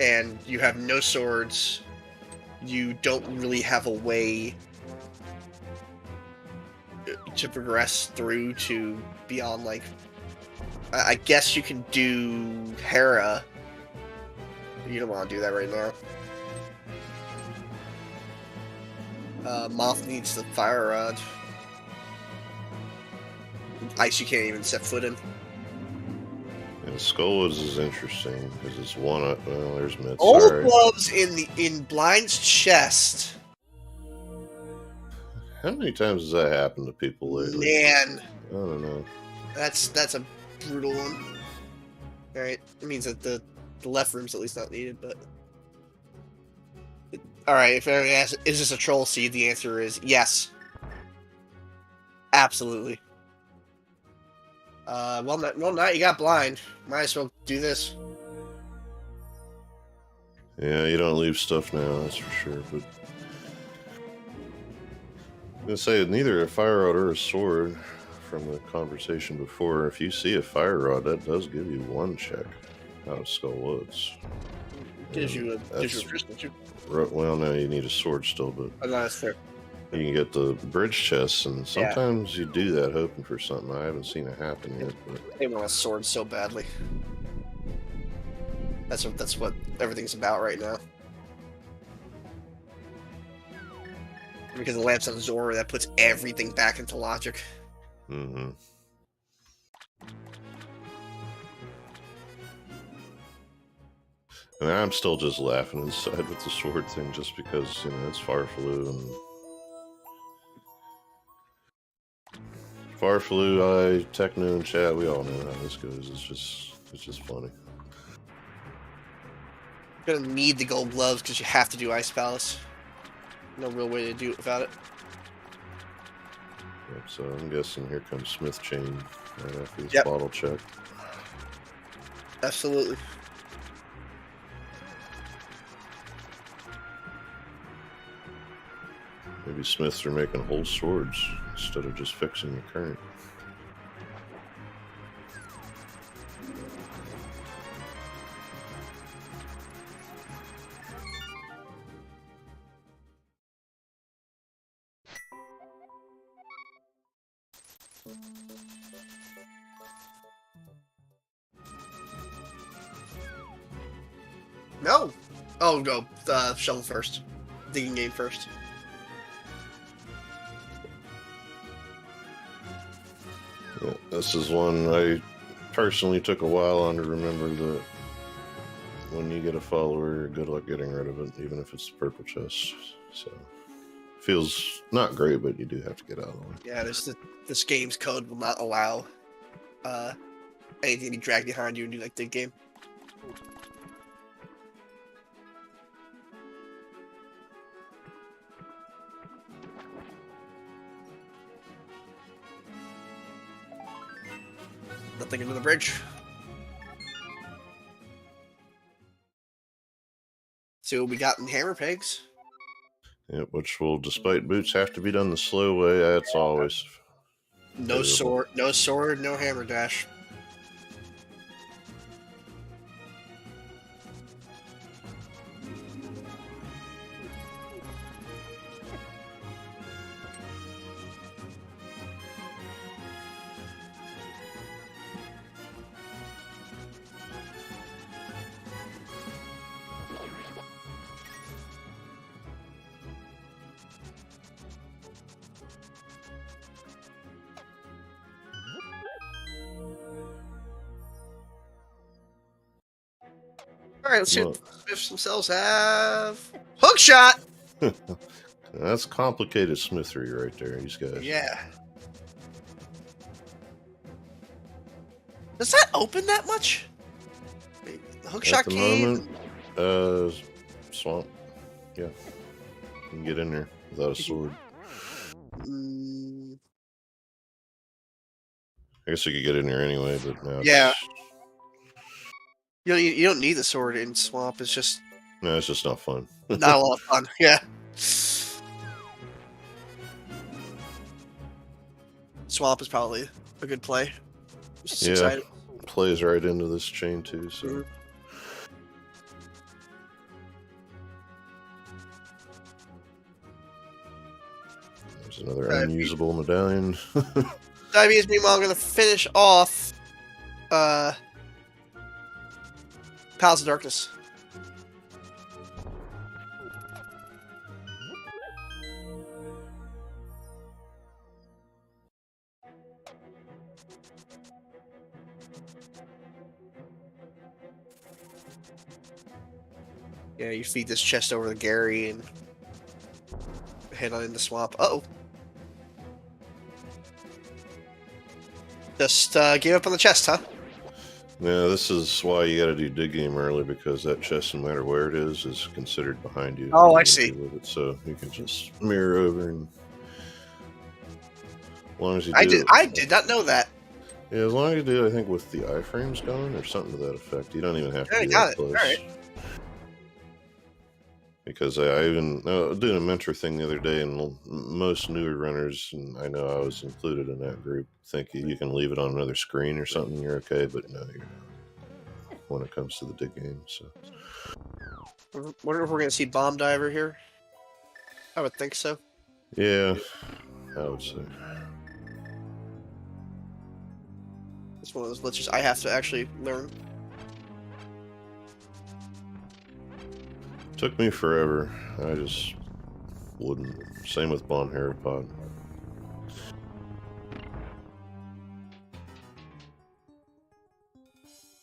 And you have no swords. You don't really have a way to progress through to beyond, like... I guess you can do Hera. You don't want to do that right now. Moth needs the fire rod. Ice you can't even set foot in. and Skullwoods is interesting because it's one. Well, there's Mitz. Old All right. gloves in Blind's chest. How many times has that happened to people lately? Man, I don't know. that's a brutal one. All right, it means that the left room's at least not needed, but. All right, if anyone asks, is this a troll seed? The answer is yes. Absolutely. Well, now you got blind. Might as well do this. Yeah, you don't leave stuff now, that's for sure. But I'm gonna say neither a fire rod or a sword. From the conversation before, if you see a fire rod, that does give you one check out of Skull Woods. Gives you a crystal too. Well, no, you need a sword still, but Oh, no, that's fair. you can get the bridge chests, and sometimes you do that hoping for something. I haven't seen it happen yet, but They want a sword so badly. That's what everything's about right now. Because the lamps on Zora, that puts everything back into logic. mm-hmm. And I'm still just laughing inside with the sword thing, just because it's farfelu and farfelu. Techno and chat. We all know how this goes. It's just funny. You're gonna need the gold gloves because you have to do Ice Palace. No real way to do it without it. Yep, so I'm guessing here comes Smith Chain right after this Yep. bottle check. Absolutely. Maybe Smiths are making whole swords instead of just fixing the current. No. Oh no. Shovel first. Digging game first. Yeah, this is one I personally took a while on to remember that when you get a follower, good luck getting rid of it, even if it's the purple chest. So feels not great, but you do have to get out of the way. Yeah, this game's code will not allow anything to be dragged behind you and do like dig game. Nothing into the bridge. See what we got in hammer pegs. Yep, which will, despite boots, have to be done the slow way. That's always No sword, no hammer dash. All right, let's see what the Smiths themselves have. Hook shot. That's complicated smithery right there, these guys. Yeah. Does that open that much? Hookshot At the cave. moment, swamp. Yeah, you can get in there without a sword. I guess you could get in there anyway, but now Yeah. it's, You don't need the sword in swamp. It's just no, it's just not fun. not a lot of fun. Yeah. Swamp is probably a good play. Just Yeah, excited. plays right into this chain too. So. Mhm. There's another unusable medallion. Diabetes, meanwhile, I'm going to finish off Palace of Darkness. Yeah, you feed this chest over to Gary and head on into swamp. Uh-oh. Just give up on the chest, huh? Yeah, this is why you got to do dig game early, because that chest, no matter where it is considered behind you. Oh, You I can see. deal with it, so you can just mirror over, and as long as you do, I did not know that. Yeah, as long as you do, I think with the iframes gone or something to that effect, you don't even have to Yeah, be got that it. close. Alright. Because I even doing a mentor thing the other day, and most newer runners, and I know I was included in that group, think you can leave it on another screen or something, you're okay, but no, you're not when it comes to the dig game. So, Wonder if we're going to see Bomb Diver here. I would think so. yeah, I would say. It's one of those glitches I have to actually learn. Took me forever. I just wouldn't. Same with Bon Herapod.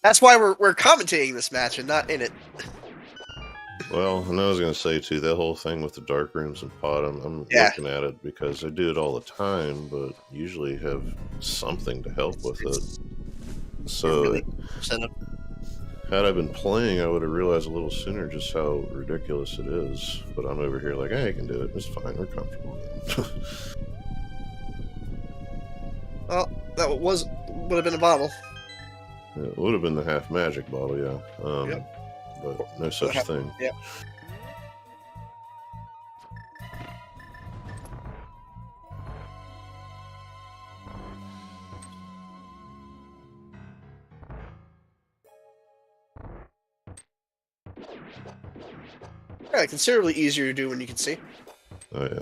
That's why we're commentating this match and not in it. Well, and I was going to say too, that whole thing with the dark rooms and pod, I'm Yeah. looking at it because I do it all the time, but usually have something to help with it. So, Really set up. had I been playing, I would have realized a little sooner just how ridiculous it is. But I'm over here like, hey, I can do it. It's fine. We're comfortable. Well, that would have been a bottle. It would have been the half magic bottle, yeah. Yep. But no such thing. Yeah. Yeah, considerably easier to do when you can see. Oh yeah,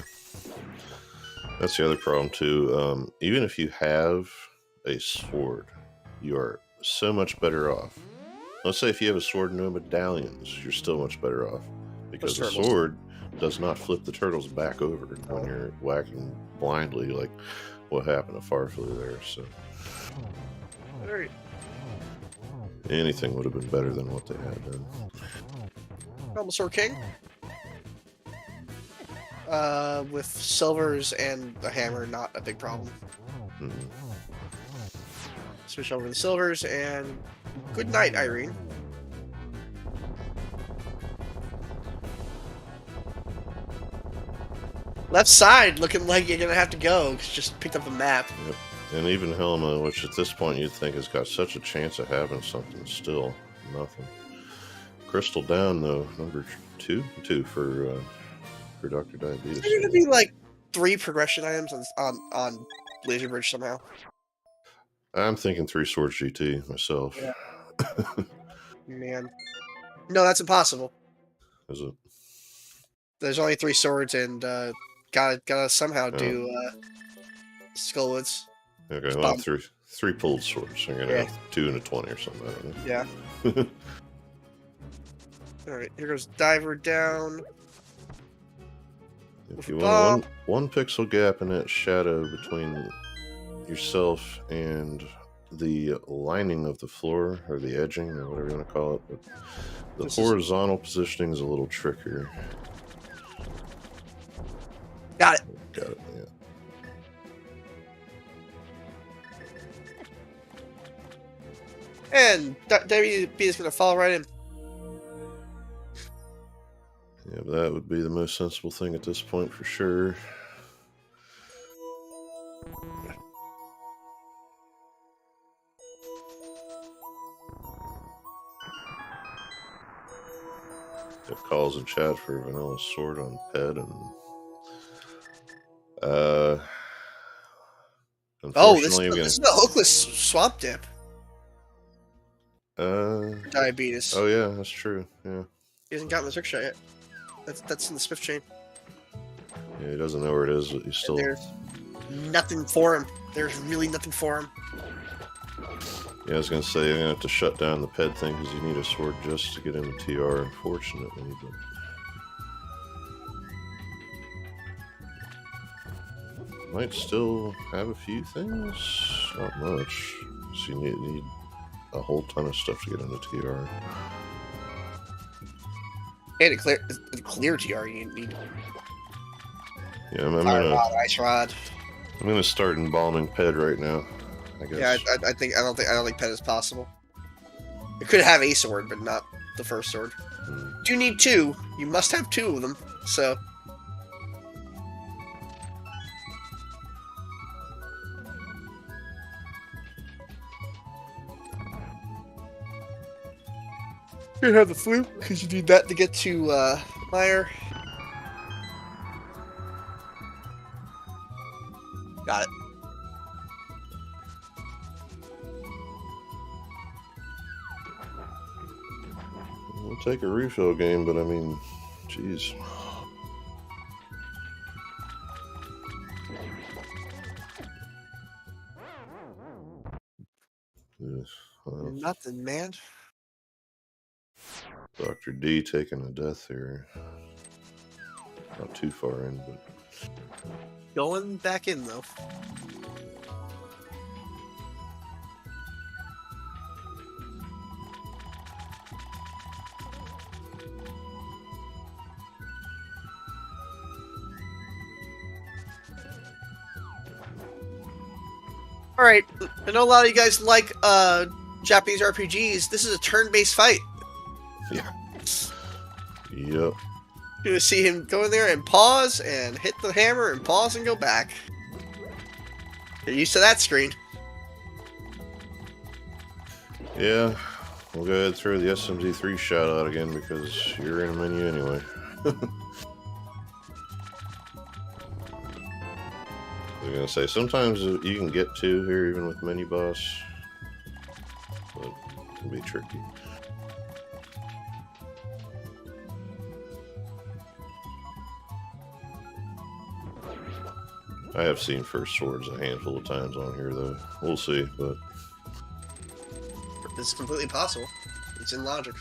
that's the other problem too. Even if you have a sword, you are so much better off. Let's say if you have a sword and no medallions, you're still much better off, because the turtles? sword does not flip the turtles back over when you're whacking blindly, like what happened to Farfelu there. So Alright. anything would have been better than what they had done. Sword King. With silvers and a hammer, not a big problem. Mhm. Switch over to the silvers, and good night, Irene. Left side looking like you're gonna have to go, 'cause you just picked up a map. Yep. And even Helma, which at this point you'd think has got such a chance of having something, still nothing. Crystal down though, number two for Dr. Diabetus. There's gonna be like 3 progression items on Laser Bridge somehow. I'm thinking 3 Swords GT myself. Yeah. Man, no, that's impossible. Is it? There's only 3 swords, and gotta somehow do Skullwoods. Okay, well, three pulled swords. So you're gonna have 2 and a 20 or something. I don't know. Yeah. All right, here goes Diver down. If you want one pixel gap in that shadow between yourself and the lining of the floor, or the edging, or whatever you want to call it, but the horizontal positioning is a little trickier. Got it. Got it, yeah. And WB is going to fall right in. Yeah, that would be the most sensible thing at this point for sure. Got calls in chat for Vanilla Sword on Ped and unfortunately this is the hookless swamp dip. Diabetes. Oh yeah, that's true. Yeah. He hasn't gotten the trick shot yet. That's in the Swift chain. Yeah, he doesn't know where it is, but he's still. And there's nothing for him. There's really nothing for him. Yeah, I was gonna say I'm gonna have to shut down the Ped thing because you need a sword just to get into TR, unfortunately. But might still have a few things. Not much. So you need a whole ton of stuff to get into TR. And a clear TR you need. Yeah, I'm Fire gonna. rod, ice rod. I'm gonna start embalming Ped right now. I guess. Yeah, I don't think Ped is possible. It could have a sword, but not the first sword. You need two. You must have two of them. So. You have the flu because you need that to get to Meyer. Got it. We'll take a refill game, but I mean, jeez. Yes, well, Nothing, man. Dr. D taking a death here. Not too far in, but Going back in though. Alright, I know a lot of you guys like Japanese RPGs. This is a turn-based fight. yeah. Yep. You're gonna see him go in there and pause and hit the hammer and pause and go back. Get used to that screen. Yeah. We'll go ahead and throw the SMZ3 shout out again because you're in a menu anyway. I was gonna say sometimes you can get two here even with menu boss, but it can be tricky. I have seen first swords a handful of times on here though. We'll see, but This is completely possible. It's in logic.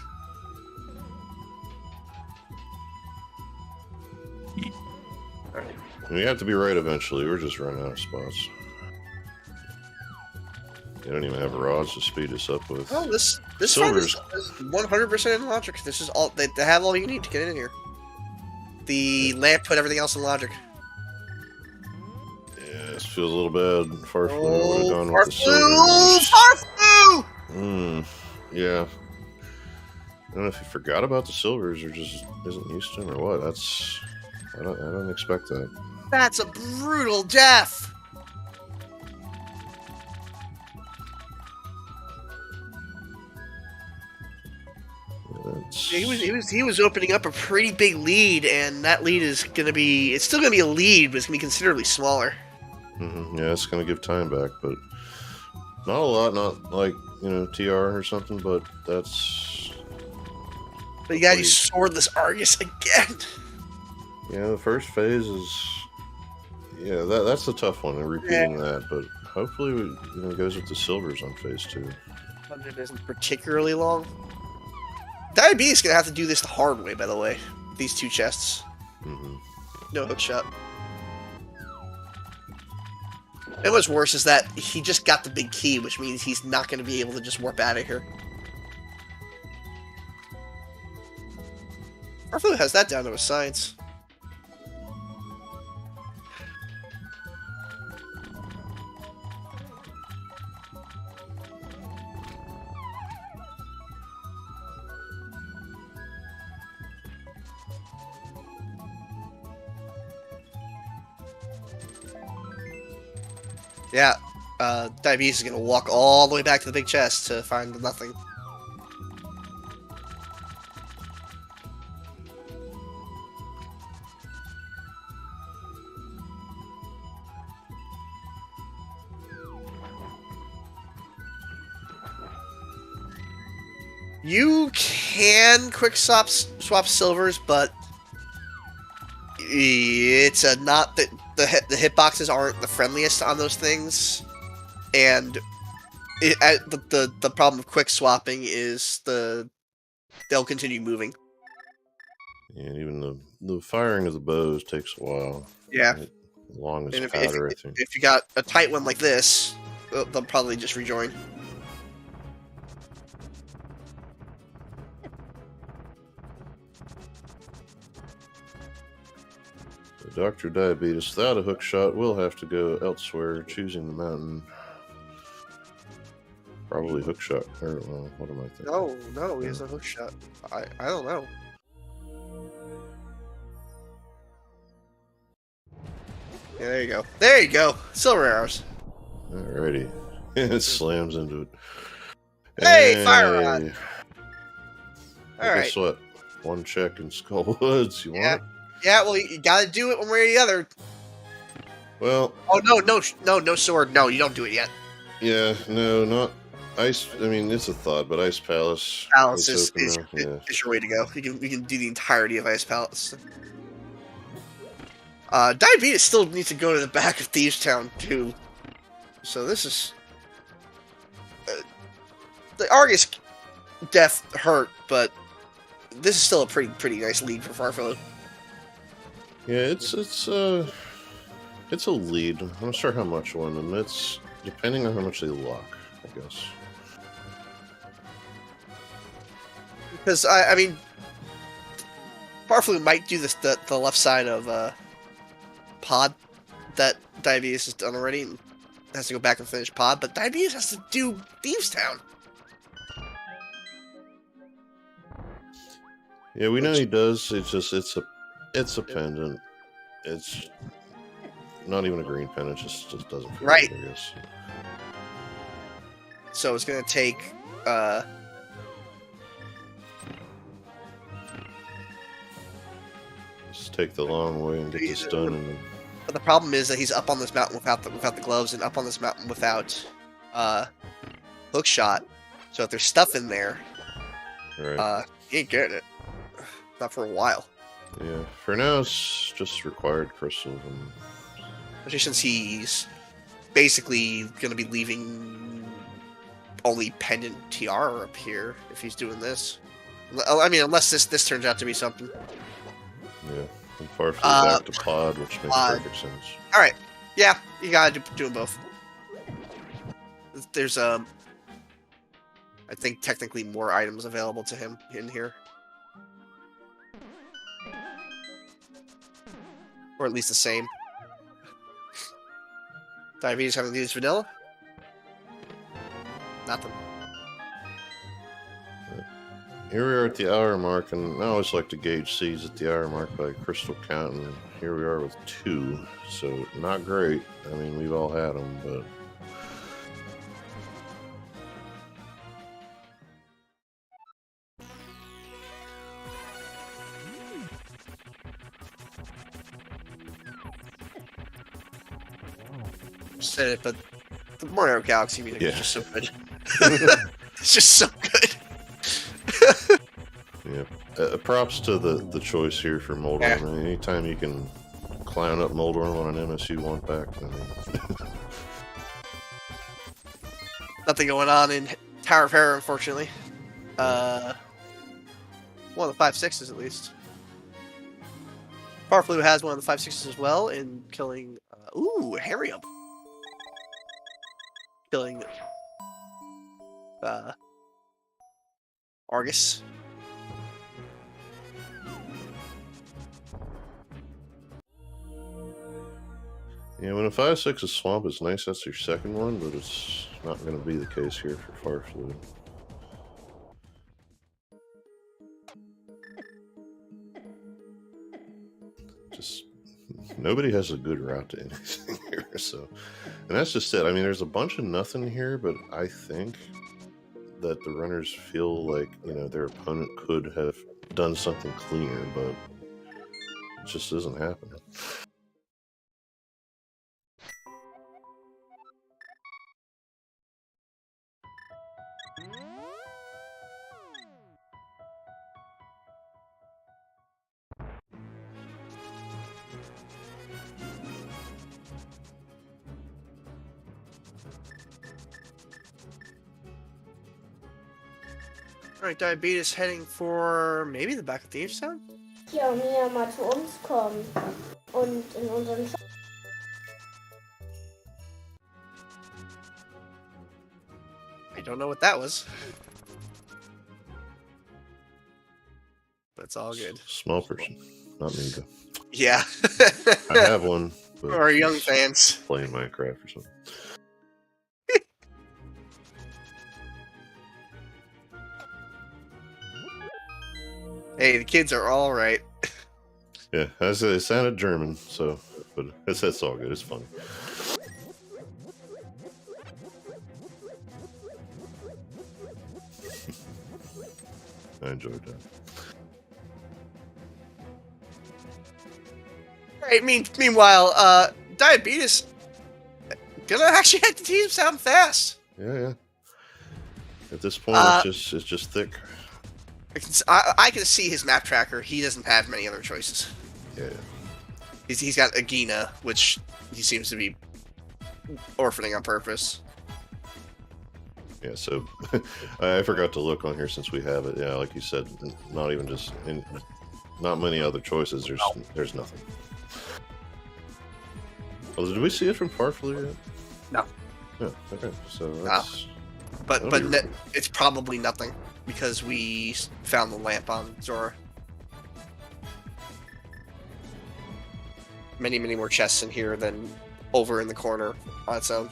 we have to be right eventually. We're just running out of spots. They don't even have rods to speed us up with. Oh, this fight Silvers. is 100% in logic. This is all they have. All you need to get in here. The lamp put everything else in logic. Yeah, this feels a little bad. Farfelu would have gone with the Farfelu! silvers. Farfelu! Yeah. I don't know if he forgot about the silvers or just isn't used to them or what. I don't expect that. That's a brutal death. He was opening up a pretty big lead, and that lead is gonna be. It's still gonna be a lead, but it's gonna be considerably smaller. Yeah, it's gonna give time back, but not a lot. Not like TR or something, but that's. But you gotta use swordless Argus again. Yeah, the first phase is. Yeah, that's the tough one. Repeating that, but hopefully it goes with the silvers on phase 2. 100 isn't particularly long. Diabetes is gonna have to do this the hard way, by the way. These two chests. No hook shot. And what's worse is that he just got the big key, which means he's not gonna be able to just warp out of here. Farfelu has that down to a science. Yeah, Diabetes is gonna walk all the way back to the big chest to find nothing. You can quick swap silvers, but it's not that the hitboxes aren't the friendliest on those things, and the problem with quick swapping is they'll continue moving. And even the firing of the bows takes a while. Yeah. As long as And powder, I think. if you got a tight one like this, they'll probably just rejoin. Dr. Diabetus, without a hook shot, will have to go elsewhere, choosing the mountain. Probably hook shot. Or, what am I thinking? No, he has a hook shot. I don't know. Yeah, there you go. There you go. Silver arrows. Alrighty. It slams into it. Hey, fire rod! Alright. Guess what? One check in Skull Woods. You want it? Yeah, well, you gotta do it one way or the other. Well. Oh, no sword. No, you don't do it yet. Yeah, no, not Ice. I mean, it's a thought, but Ice Palace. Palace is your way to go. You can do the entirety of Ice Palace. Diabetes still needs to go to the back of Thieves Town, too. So this is... the Argus death hurt, but this is still a pretty nice lead for Farfelu. Yeah, it's a lead. I'm not sure how much one, and it's depending on how much they lock, I guess. Because I mean, Farfelu might do this the left side of Pod that Diabetes has done already, and has to go back and finish Pod, but Diabetes has to do Thieves Town. Yeah, we know he does. It's just it's a pendant. It's not even a green pendant. Just doesn't feel right. Good, I guess. So it's gonna take just take the long way and get this done. And but the problem is that he's up on this mountain without the gloves, and up on this mountain without hook shot. So if there's stuff in there, right. He ain't getting it. Not for a while. Yeah, for now it's just required crystals, and especially since he's basically gonna be leaving only pendant tiara up here if he's doing this. I mean, unless this turns out to be something. Yeah, and Farfelu back to Pod, which makes perfect sense. All right, yeah, you gotta do them both. There's I think technically more items available to him in here. Or at least the same. Diabetes having to do this vanilla? Nothing. Here we are at the hour mark, and I always like to gauge seeds at the hour mark by crystal count, and here we are with 2, so not great. I mean, we've all had them, but... Said it, but the Mario Galaxy music is just so good. It's just so good. Yeah. Props to the choice here for Moldorm. Yeah. I mean, anytime you can clown up Moldorm on an MSU 1-pack, I mean... Nothing going on in Tower of Hera, unfortunately. One of the 5/6s at least. Farfelu has one of the 5/6s as well in killing... ooh, Harium. Killing Argus. Yeah, when a 5/6 is swamp, it's nice. That's your second one, but it's not going to be the case here for Farfelu. Just Nobody has a good route to anything here, so, and that's just it. I mean, there's a bunch of nothing here, but I think that the runners feel like, you know, their opponent could have done something cleaner, but it just isn't happening. Alright, Diabetes heading for maybe the back of Thieves Town? Ja, Mia mal zu uns kommen und in unseren Shop. I don't know what that was. But it's all good. Small person, not me though. Yeah. I have one. But Our young he's fans. playing Minecraft or something. Hey, the kids are all right. Yeah, I said it sounded German, so, but that's all good. It's funny. I enjoyed that. Right, meanwhile, Diabetes gonna actually head to Thieves Town fast. Yeah. At this point, it's just thick. I can see his map tracker. He doesn't have many other choices. Yeah. He's got Agina, which he seems to be orphaning on purpose. Yeah, so I forgot to look on here since we have it. Yeah, like you said, not even just not many other choices. There's nothing. Well, did we see it from farfelu yet? No. Yeah. Okay. So that's. But it's probably nothing because we found the lamp on Zora. Many more chests in here than over in the corner on its own.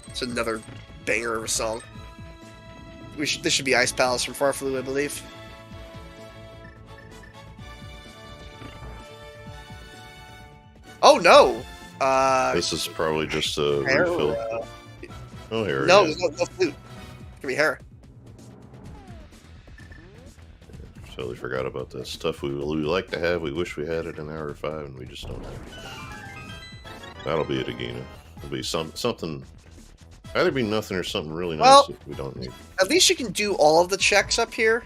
It's another banger of a song. This should be Ice Palace from farfelu, I believe. Oh no! This is probably just a Hera, refill. Oh, here. No, Yeah. there's no flute. It's gonna be Hera. Totally forgot about that stuff we like to have. We wish we had it in hour 5, and we just don't have it. That'll be it, Agina. It'll be something. Either be nothing or something really nice Well, that we don't need. At least you can do all of the checks up here.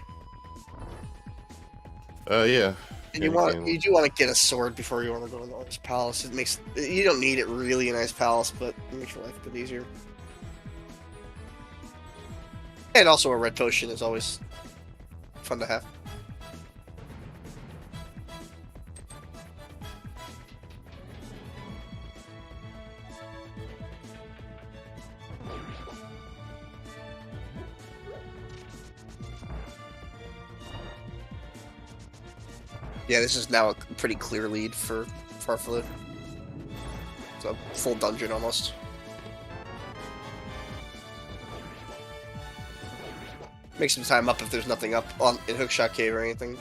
Yeah. And you do want to get a sword before you want to go in the Ice Palace. You don't need it really in Ice Palace, but it makes your life a bit easier. And also a red potion is always fun to have. Yeah, this is now a pretty clear lead for farfelu. It's a full dungeon almost. Make some time up if there's nothing up in Hookshot Cave or anything.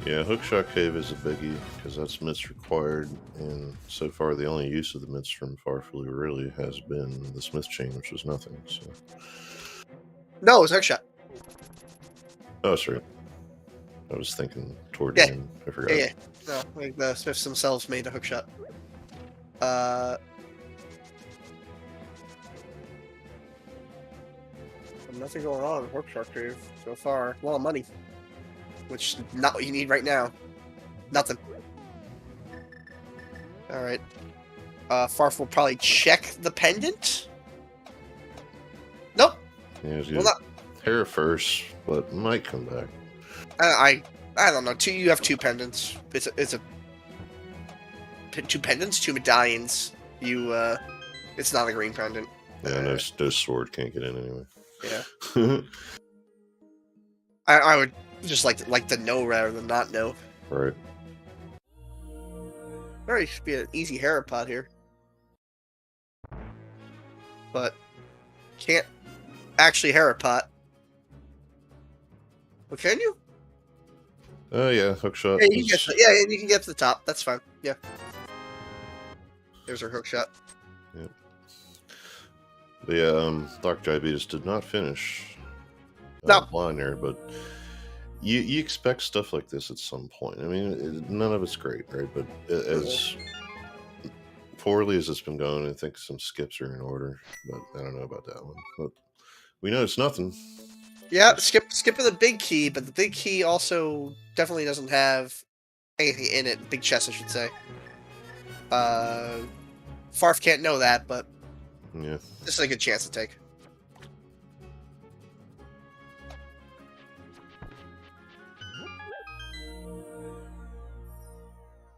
Yeah, Hookshot Cave is a biggie because that's myths required, and so far the only use of the myths from farfelu really has been the smith chain, which was nothing. So. No, it was Hookshot. Oh, sorry. I was thinking toward the end. I forgot. Yeah. No, like the Smiths themselves made a hookshot. Nothing going on in Hookshot Cave so far. A lot of money, which is not what you need right now. Nothing. All right. Farf will probably check the pendant. Nope. Yeah, Well, not. Hera first, but might come back. I don't know. You have 2 pendants. It's a 2 pendants, 2 medallions. It's not a green pendant. Yeah, no sword can't get in anyway. Yeah. I would just like to know rather than not know. Right. Alright, should be an easy Hera pot here. But can't actually Hera pot Well, can you? Yeah, hook shot. Yeah, you can get. Yeah, you can get to the top. That's fine. Yeah. There's our hook shot. Yep. But yeah, DrDiabetus did not finish No. blind there, but you expect stuff like this at some point. I mean, none of it's great, right? But as poorly as it's been going, I think some skips are in order, but I don't know about that one. But we know it's nothing. Yeah, skipping the big key, but the big key also definitely doesn't have anything in it. Big chest, I should say. Farf can't know that, but Yeah. this is a good chance to take.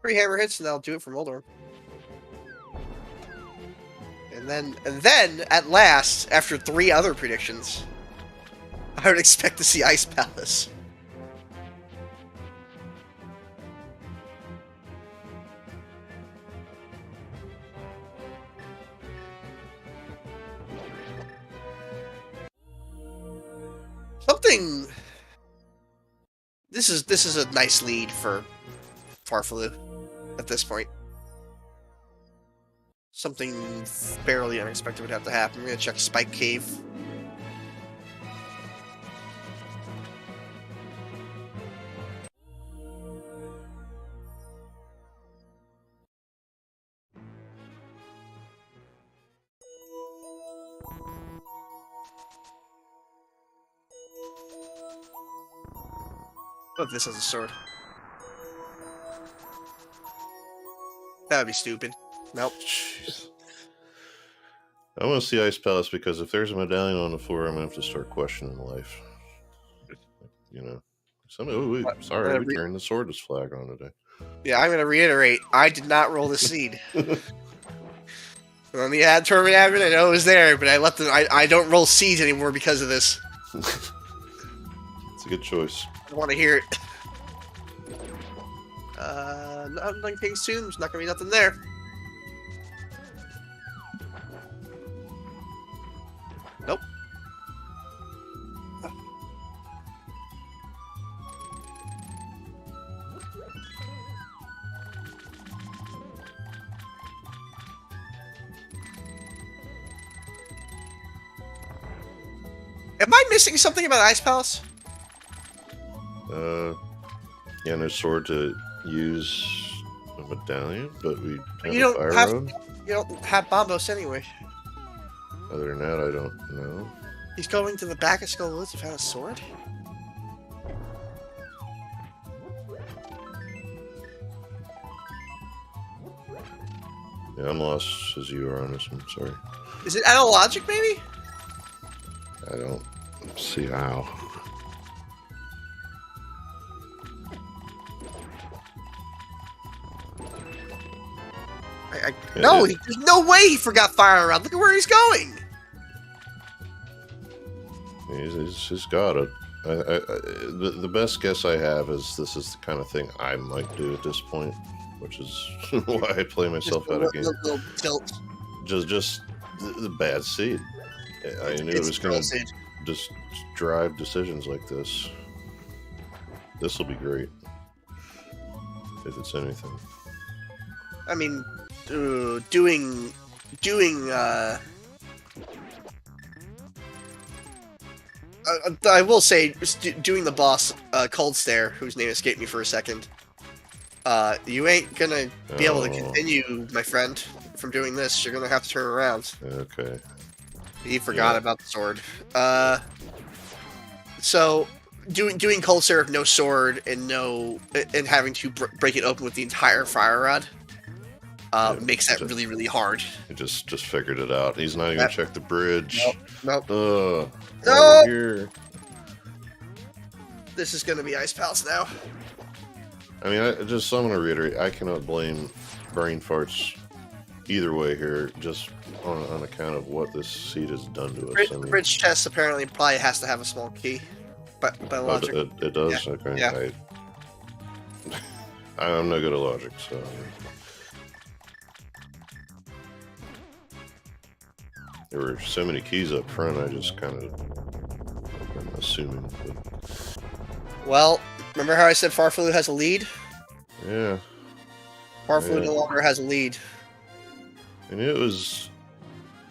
3 hammer hits, and that'll do it for Moldorm. And then, at last, after 3 other predictions, I would expect to see Ice Palace. Something. This is a nice lead for farfelu at this point. Something fairly unexpected would have to happen. We're gonna check Spike Cave. What if this has a sword? That would be stupid. Nope. Jeez. I want to see Ice Palace because if there's a medallion on the floor, I'm gonna have to start questioning life. You know, somebody. Oh, wait, sorry, we turned the swordless flag on today. Yeah, I'm gonna reiterate. I did not roll the seed. On the ad tournament admin, I know it was there, but I let them. I don't roll seeds anymore because of this. It's a good choice. I want to hear it. Nothing ping soon. There's not gonna be nothing there. Nope. Am I missing something about Ice Palace? Yeah, no sword to use a medallion, but we have You a fire don't have. road. You don't have Bombos anyway. Other than that, I don't know. He's going to the back of Skull Woods without a sword? Yeah, I'm lost as you are on this one. Sorry, Is it analogic, maybe? I don't see how. No, there's no way he forgot fire around. Look at where he's going. He's got it. The best guess I have is this is the kind of thing I might do at this point, which is why I play myself out of game. Little tilt. Just the bad seed. I knew it was going to just drive decisions like this. This will be great if it's anything. I mean, doing. I will say, doing the boss, Cold Stare, whose name escaped me for a second. You ain't gonna be able to continue, my friend, from doing this. You're gonna have to turn around. Okay. He forgot about the sword. So doing Cold Stare with no sword and having to break it open with the entire fire rod makes that really, really hard. He just figured it out. He's not even gonna check the bridge. Nope. No. Here. This is gonna be Ice Palace now. I mean, I'm gonna reiterate. I cannot blame brain farts either way here, just on account of what this seed has done to us. The bridge test apparently probably has to have a small key, but by logic, it does. Yeah. Okay. Yeah. I'm no good at logic, so. There were so many keys up front, I just kind of am assuming. But Well, remember how I said Farfelu has a lead? Yeah. Farfelu Yeah. no longer has a lead. And it was,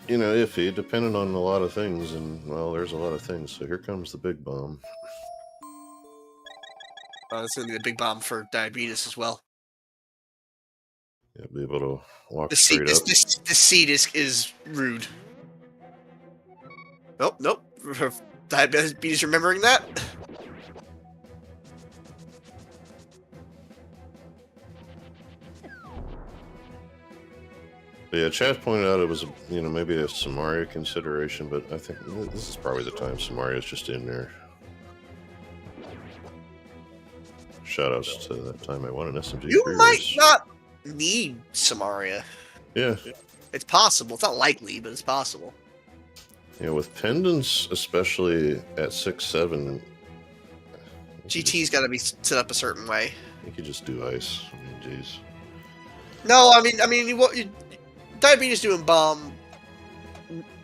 you know, iffy. It depended on a lot of things, and, well, there's a lot of things. So here comes the big bomb. That's going to be the big bomb for Diabetes as well. Yeah, be able to walk The straight up. this seed is rude. Nope, nope. Diabetes remembering that? But yeah, Chad pointed out it was, you know, maybe a Samaria consideration, but I think this is probably the time Samaria's just in there. Shoutouts to that time I won an SMG. You might not need Samaria. Yeah. It's possible. It's not likely, but it's possible. Yeah, with pendants, especially at 6-7, GT's got to be set up a certain way. you could just do ice. I mean, jeez. No, I mean, Diabetes doing bomb,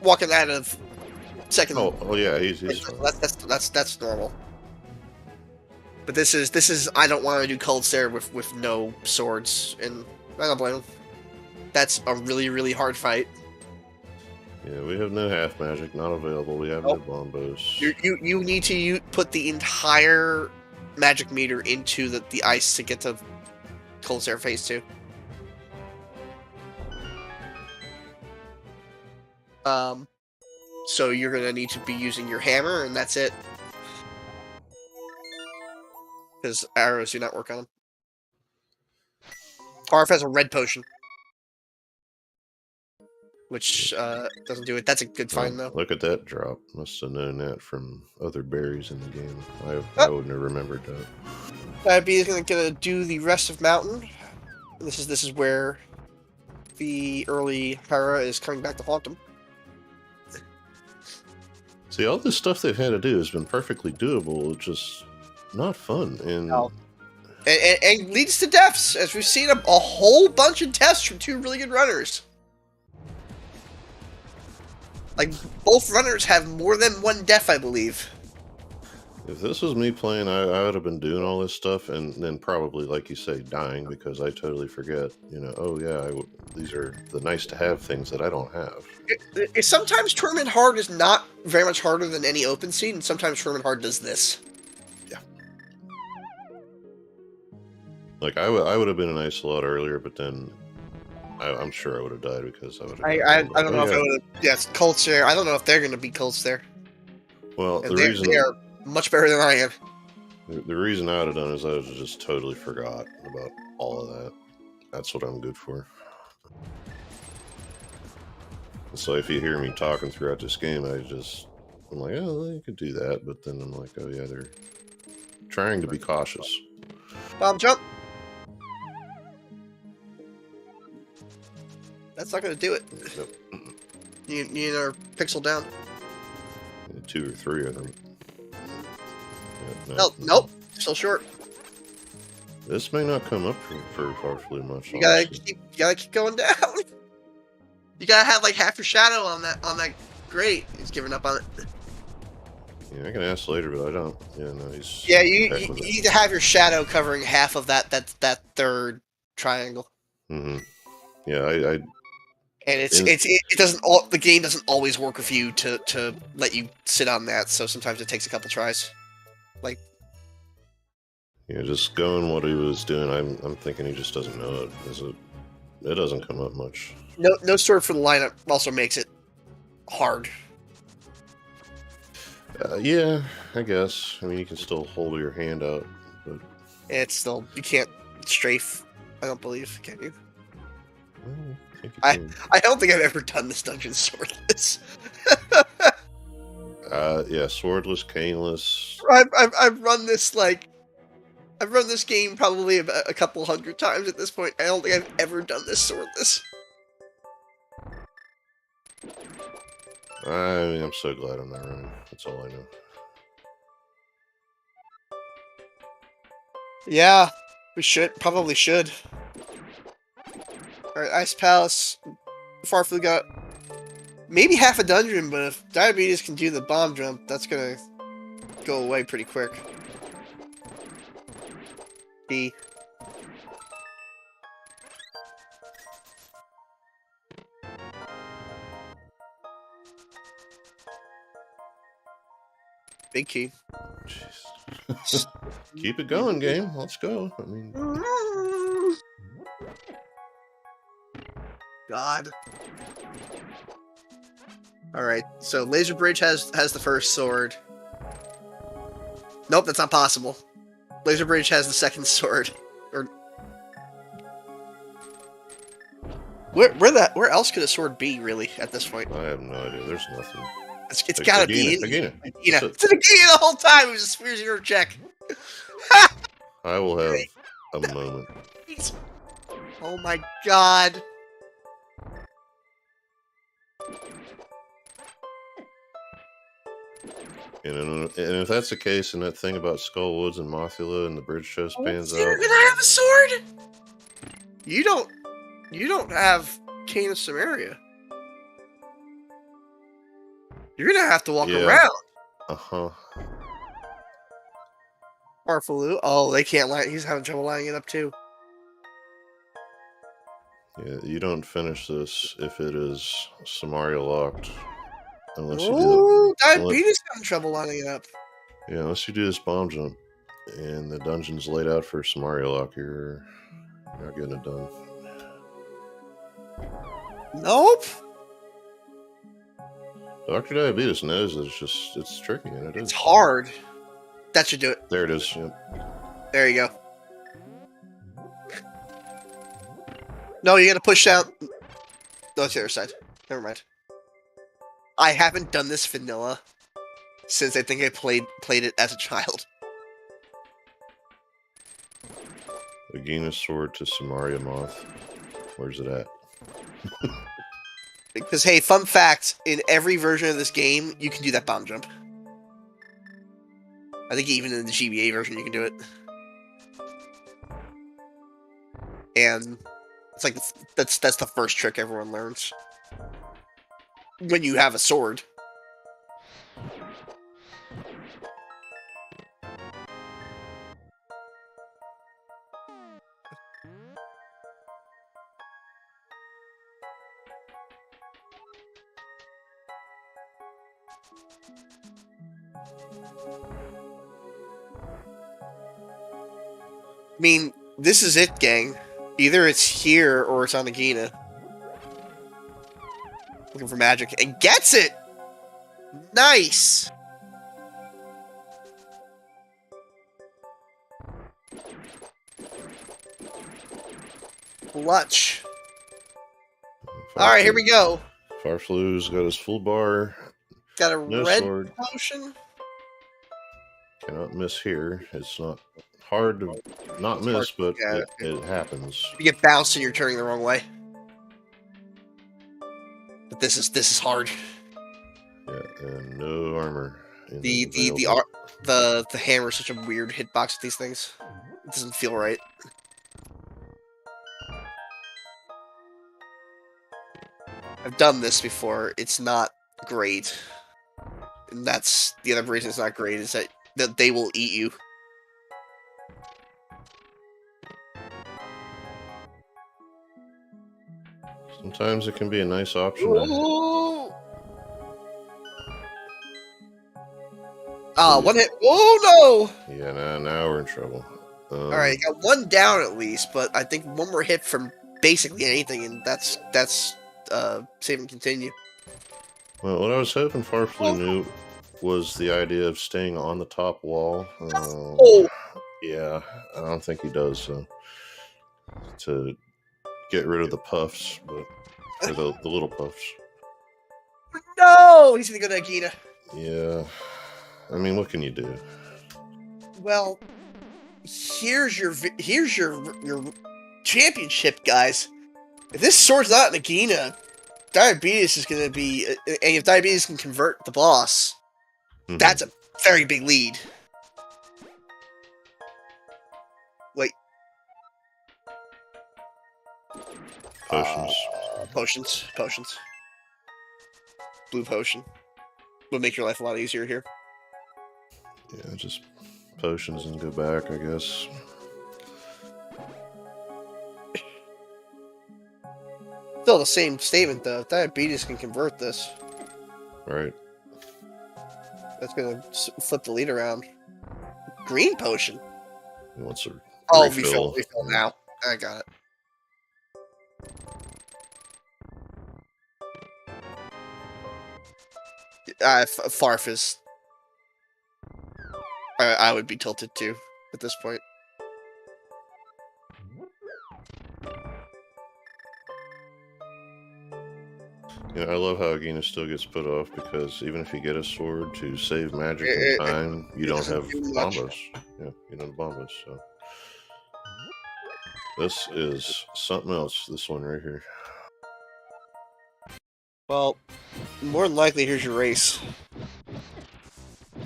walking out of second. Oh yeah, he's fine. That's normal. But this is I don't want to do cold stare with no swords, and I don't blame him. That's a really hard fight. Yeah, we have no half magic, not available. We have no bomb bows. You need to put the entire magic meter into the ice to get to cold stare phase 2. So you're gonna need to be using your hammer, and that's it. Because arrows do not work on him. Parf has a red potion, which doesn't do it. That's a good find, though. Look at that drop. Must have known that from other berries in the game. I wouldn't have remembered that. Diabetes is gonna do the rest of mountain. This is where the early para is coming back to haunt him. See, all this stuff they've had to do has been perfectly doable, just not fun. And and leads to deaths, as we've seen a whole bunch of deaths from 2 really good runners. Like, both runners have more than 1 death, I believe. if this was me playing, I would have been doing all this stuff and then probably, like you say, dying because I totally forget, you know, oh yeah, these are the nice to have things that I don't have. Sometimes tournament hard is not very much harder than any open seed, and sometimes tournament hard does this. Yeah. Like, I would have been an ice a lot earlier, but then I'm sure I would have died because I would have. I don't know if I would have. Yes, cold stare. I don't know if they're going to be cold stare. Well, and they are much better than I am. The reason I would have done is I would have just totally forgot about all of that. That's what I'm good for. So if you hear me talking throughout this game, I'm like, oh, well, you could do that, but then I'm like, oh yeah, they're trying to be cautious. Bomb jump. That's not going to do it. Nope. You need our pixel down. 2 or 3, I think. Yeah, Nope. Still short. This may not come up for farfelu much. You gotta keep going down. You gotta have like half your shadow on that grate. He's giving up on it. Yeah, I can ask later, but I don't. Yeah, no, he's. Yeah, you need to have your shadow covering half of that third triangle. Mm-hmm. Yeah, And it doesn't. The game doesn't always work with you to let you sit on that. So sometimes it takes a couple tries. Like. Yeah, just going what he was doing. I'm thinking he just doesn't know it. It doesn't come up much. No sword for the lineup also makes it hard. Yeah, I guess. I mean, you can still hold your hand out, but It's still you can't strafe. I don't believe, can you? I think you can. I don't think I've ever done this dungeon swordless. Yeah, swordless, caneless. I've run this I've run this game probably a couple 100 times at this point. I don't think I've ever done this swordless. I mean, I'm so glad I'm not running. That's all I know. Yeah, we probably should. Alright, Ice Palace. Farfelu got maybe half a dungeon, but if Diabetes can do the bomb jump, that's gonna go away pretty quick. B. Big key. Jeez. Keep it going, game. Let's go. I mean, God. All right. So Laser Bridge has the first sword. Nope, that's not possible. Laser Bridge has the second sword. Or where else could a sword be really at this point? I have no idea. There's nothing. It's gotta be. Agina. It's an Agina the whole time. It was a Spear Zero check. I will have a moment. Oh my god. And if that's the case, and that thing about Skull Woods and Mothula and the bridge chest pans You're out, gonna have a sword? You don't have Cane of Samaria. You're gonna have to walk around. Uh-huh. Farfelu. Oh, they can't line. He's having trouble lining it up too. Yeah, you don't finish this if it is Samaria locked. Unless you do Oh, Diabetes having trouble lining it up. unless you do this bomb jump and the dungeon's laid out for Samaria lock, you're not getting it done. Nope. Dr. Diabetus knows that it's tricky, and It's hard. That should do it. There it is. Yep. There you go. No, you gotta push out. No, it's the other side. Never mind. I haven't done this vanilla since I think I played it as a child. Agina's sword to Samaria Moth. Where's it at? Because, hey, fun fact, in every version of this game, you can do that bomb jump. I think even in the GBA version, you can do it. And it's like, that's the first trick everyone learns. When you have a sword. I mean, this is it, gang. Either it's here or it's on Agina. Looking for magic. And gets it! Nice! Clutch. Alright, here we go. Farflu's got his full bar. Got a No red sword. potion. Cannot miss here. It's not hard to not miss, but it happens. You get bounced and you're turning the wrong way. But this is hard. Yeah, and no armor. The hammer is such a weird hitbox with these things. It doesn't feel right. I've done this before. It's not great. And that's the other reason it's not great is that they will eat you. Sometimes it can be a nice option. Ooh. One hit. Oh no! Yeah, now we're in trouble. Alright, you got one down at least, but I think one more hit from basically anything, and that's save and continue. Well, what I was hoping Farfelu knew was the idea of staying on the top wall. Yeah, I don't think he does. So to get rid of the puffs, or the little puffs. No, he's gonna go to Agina. Yeah, I mean, what can you do? Well, here's your championship, guys. If this sword's not in Agina, Diabetes is gonna be, and if Diabetes can convert the boss, that's a very big lead. Wait. Potions. Blue potion. Will make your life a lot easier here. Yeah, just potions and go back, I guess. Still the same statement though. Diabetes can convert this. Right. That's gonna flip the lead around. Green potion. He wants a Oh, refill. refill now. I got it. Farf is. I would be tilted too at this point. Yeah, I love how Agina still gets put off because even if you get a sword to save magic in time, you don't have bombos. Yeah, you don't have bombos. So this is something else. This one right here. Well, more than likely, here's your race.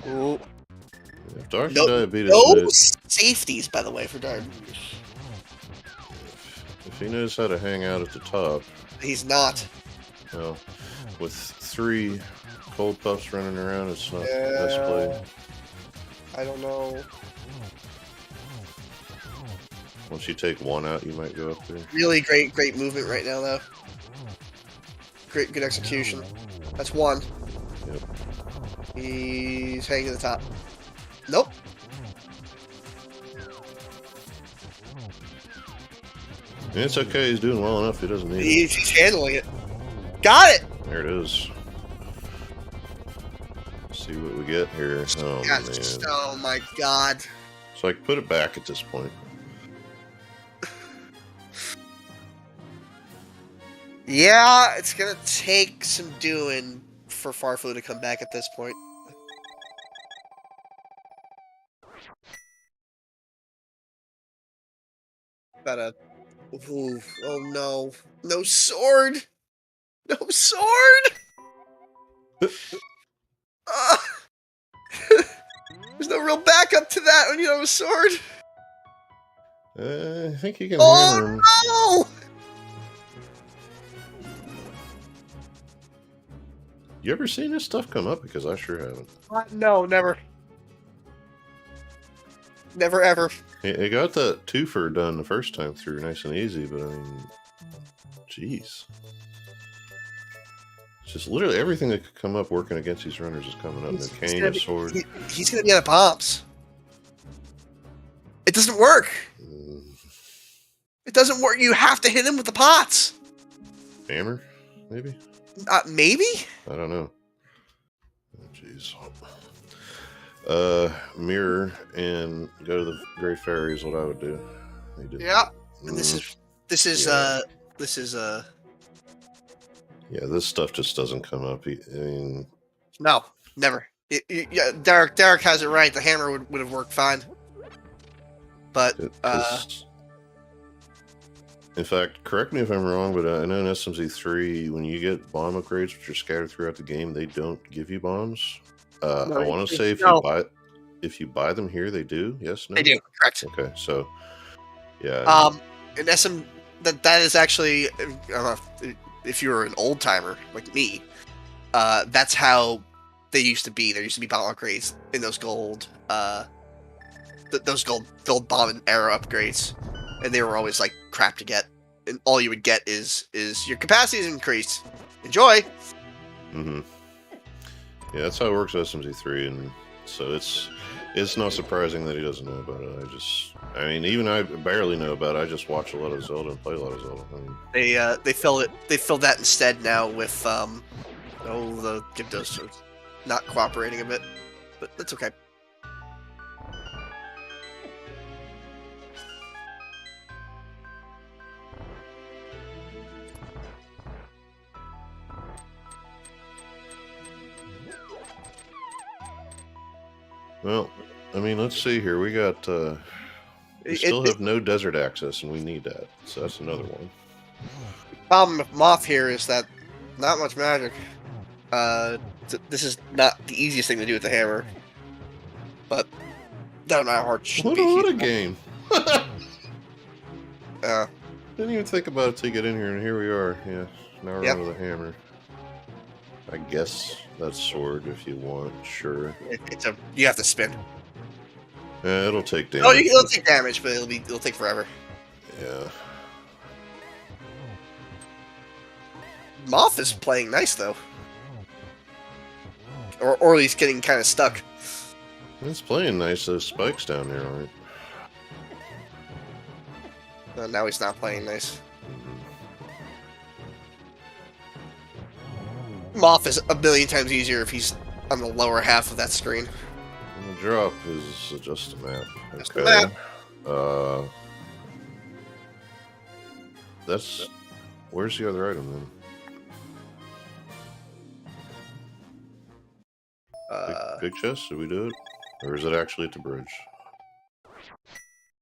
Ooh. If Dr. No, Diabetus no safeties, by the way, for Diabetes. if he knows how to hang out at the top, He's not. well, with 3 cold puffs running around, it's not the best play. I don't know. Once you take 1 out, you might go up there. Really great movement right now, though. Good execution. That's 1. Yep. He's hanging to the top. Nope. And it's okay. He's doing well enough. He doesn't need it. He's handling it. Got it. There it is. Let's see what we get here. Oh, Yes. man. Oh my god. So I can put it back at this point. Yeah, it's gonna take some doing for Farfelu to come back at this point. Gotta. Ooh, oh no. No sword! No sword! There's no real backup to that when you don't have a sword. I think you can hammer him. Oh You ever seen this stuff come up? Because I sure haven't. no! No, never. Never ever. It got that twofer done the first time through nice and easy, but I mean, jeez. It's just literally everything that could come up working against these runners is coming up. The cane, the sword. He's gonna be out of bombs. It doesn't work. It doesn't work. You have to hit him with the pots. Hammer, maybe? Maybe? I don't know. Oh, jeez. Mirror and go to the Great Fairy is what I would do. They do. Yeah. And this is Yeah. Yeah, this stuff just doesn't come up. I mean, no, never. Yeah, Derek has it right. The hammer would have worked fine. But in fact, correct me if I'm wrong, but I know in SMZ3, when you get bomb upgrades, which are scattered throughout the game, they don't give you bombs. No, I want to say no. if you buy them here, they do. Yes, no. They do, correct. Okay, so yeah. In SM, that is actually, if you're an old timer like me, that's how they used to be. There used to be bomb upgrades in those gold, those gold bomb and arrow upgrades, and they were always like crap to get. And all you would get is your capacity is increased. Enjoy. Mm-hmm. Yeah, that's how it works with SMZ3, and so it's not surprising that he doesn't know about it. I mean, even I barely know about it. I just watch a lot of Zelda and play a lot of Zelda. I mean, They filled that instead now with the DrDiabetus not cooperating a bit, but that's okay. well, I mean, let's see here. We got we still have no desert access, and we need that. So that's another one. Problem with Moth here is that not much magic. This is not the easiest thing to do with the hammer, but doesn't matter how hard it should What be. a game! Uh, Didn't even think about it till you get in here, and here we are. Yeah, now we're Yep. on with a hammer. I guess that's sword if you want. Sure. you have to spin. Yeah, it'll take damage. Oh, it'll take damage, but it'll take forever. Yeah. Moth is playing nice though, or at least getting kind of stuck. It's playing nice. Those spikes down there, all right. Now he's not playing nice. Moth is a billion times easier if he's on the lower half of that screen. And the drop is just a map. Just a map. That's... Where's the other item then? Big chest? Did we do it? Or is it actually at the bridge?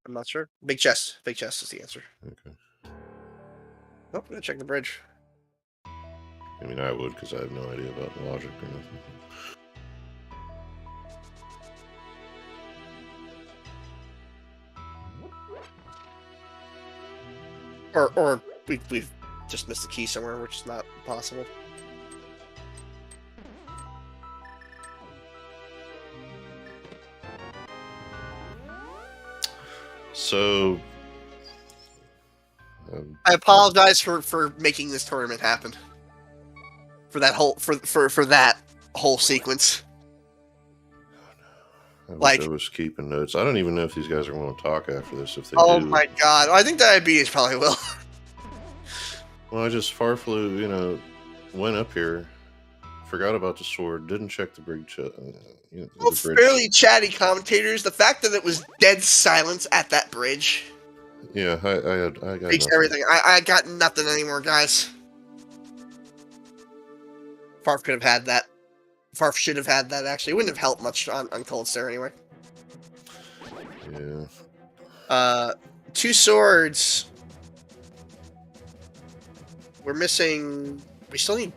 I'm not sure. Big chest. Big chest is the answer. Okay. Nope, I'm gonna check the bridge. I mean, I would, because I have no idea about logic or nothing. Or we've just missed a key somewhere, which is not possible. So... I apologize for making this tournament happen. For that whole for that whole sequence. I Like- wish I was keeping notes. I don't even know if these guys are going to talk after this. If they Oh do. my god! I think Diabetes probably will. Well, I just farfelu, you know, went up here, forgot about the sword, didn't check the bridge. Well, fairly chatty commentators. The fact that it was dead silence at that bridge Yeah, I got makes nothing. everything. I got nothing anymore, guys. Farf could have had that. Farf should have had that. Actually, it wouldn't have helped much on Cold Stare anyway. Yeah. 2 swords. We're missing. We still need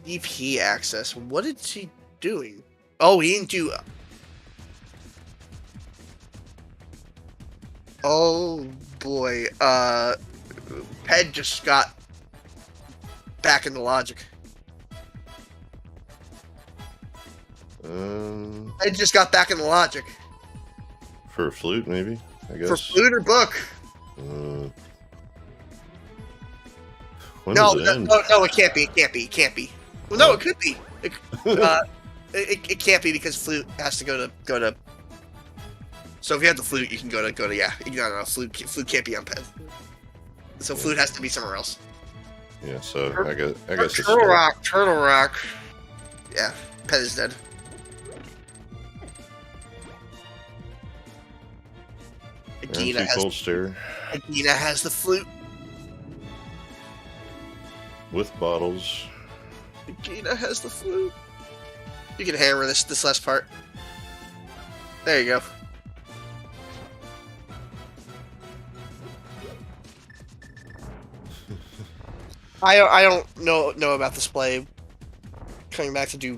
DP access. What is he doing? Oh, he didn't do. Oh boy. Ped just got back into logic. Ped just got back into logic. For a flute, maybe. I guess. For flute or book. When No, does it end? no, it can't be. It can't be. It can't be. Well, no, it could be. It can't be because flute has to go to. So if you have the flute, you can go to yeah. No, flute can't be on Ped. So flute has to be somewhere else. Yeah, so I guess it's Turtle Rock. Yeah, Ped is dead. Cold Stare Agina has the flute. with bottles. Agina has the flute. You can hammer this last part. There you go. I don't know about this play. Coming back to do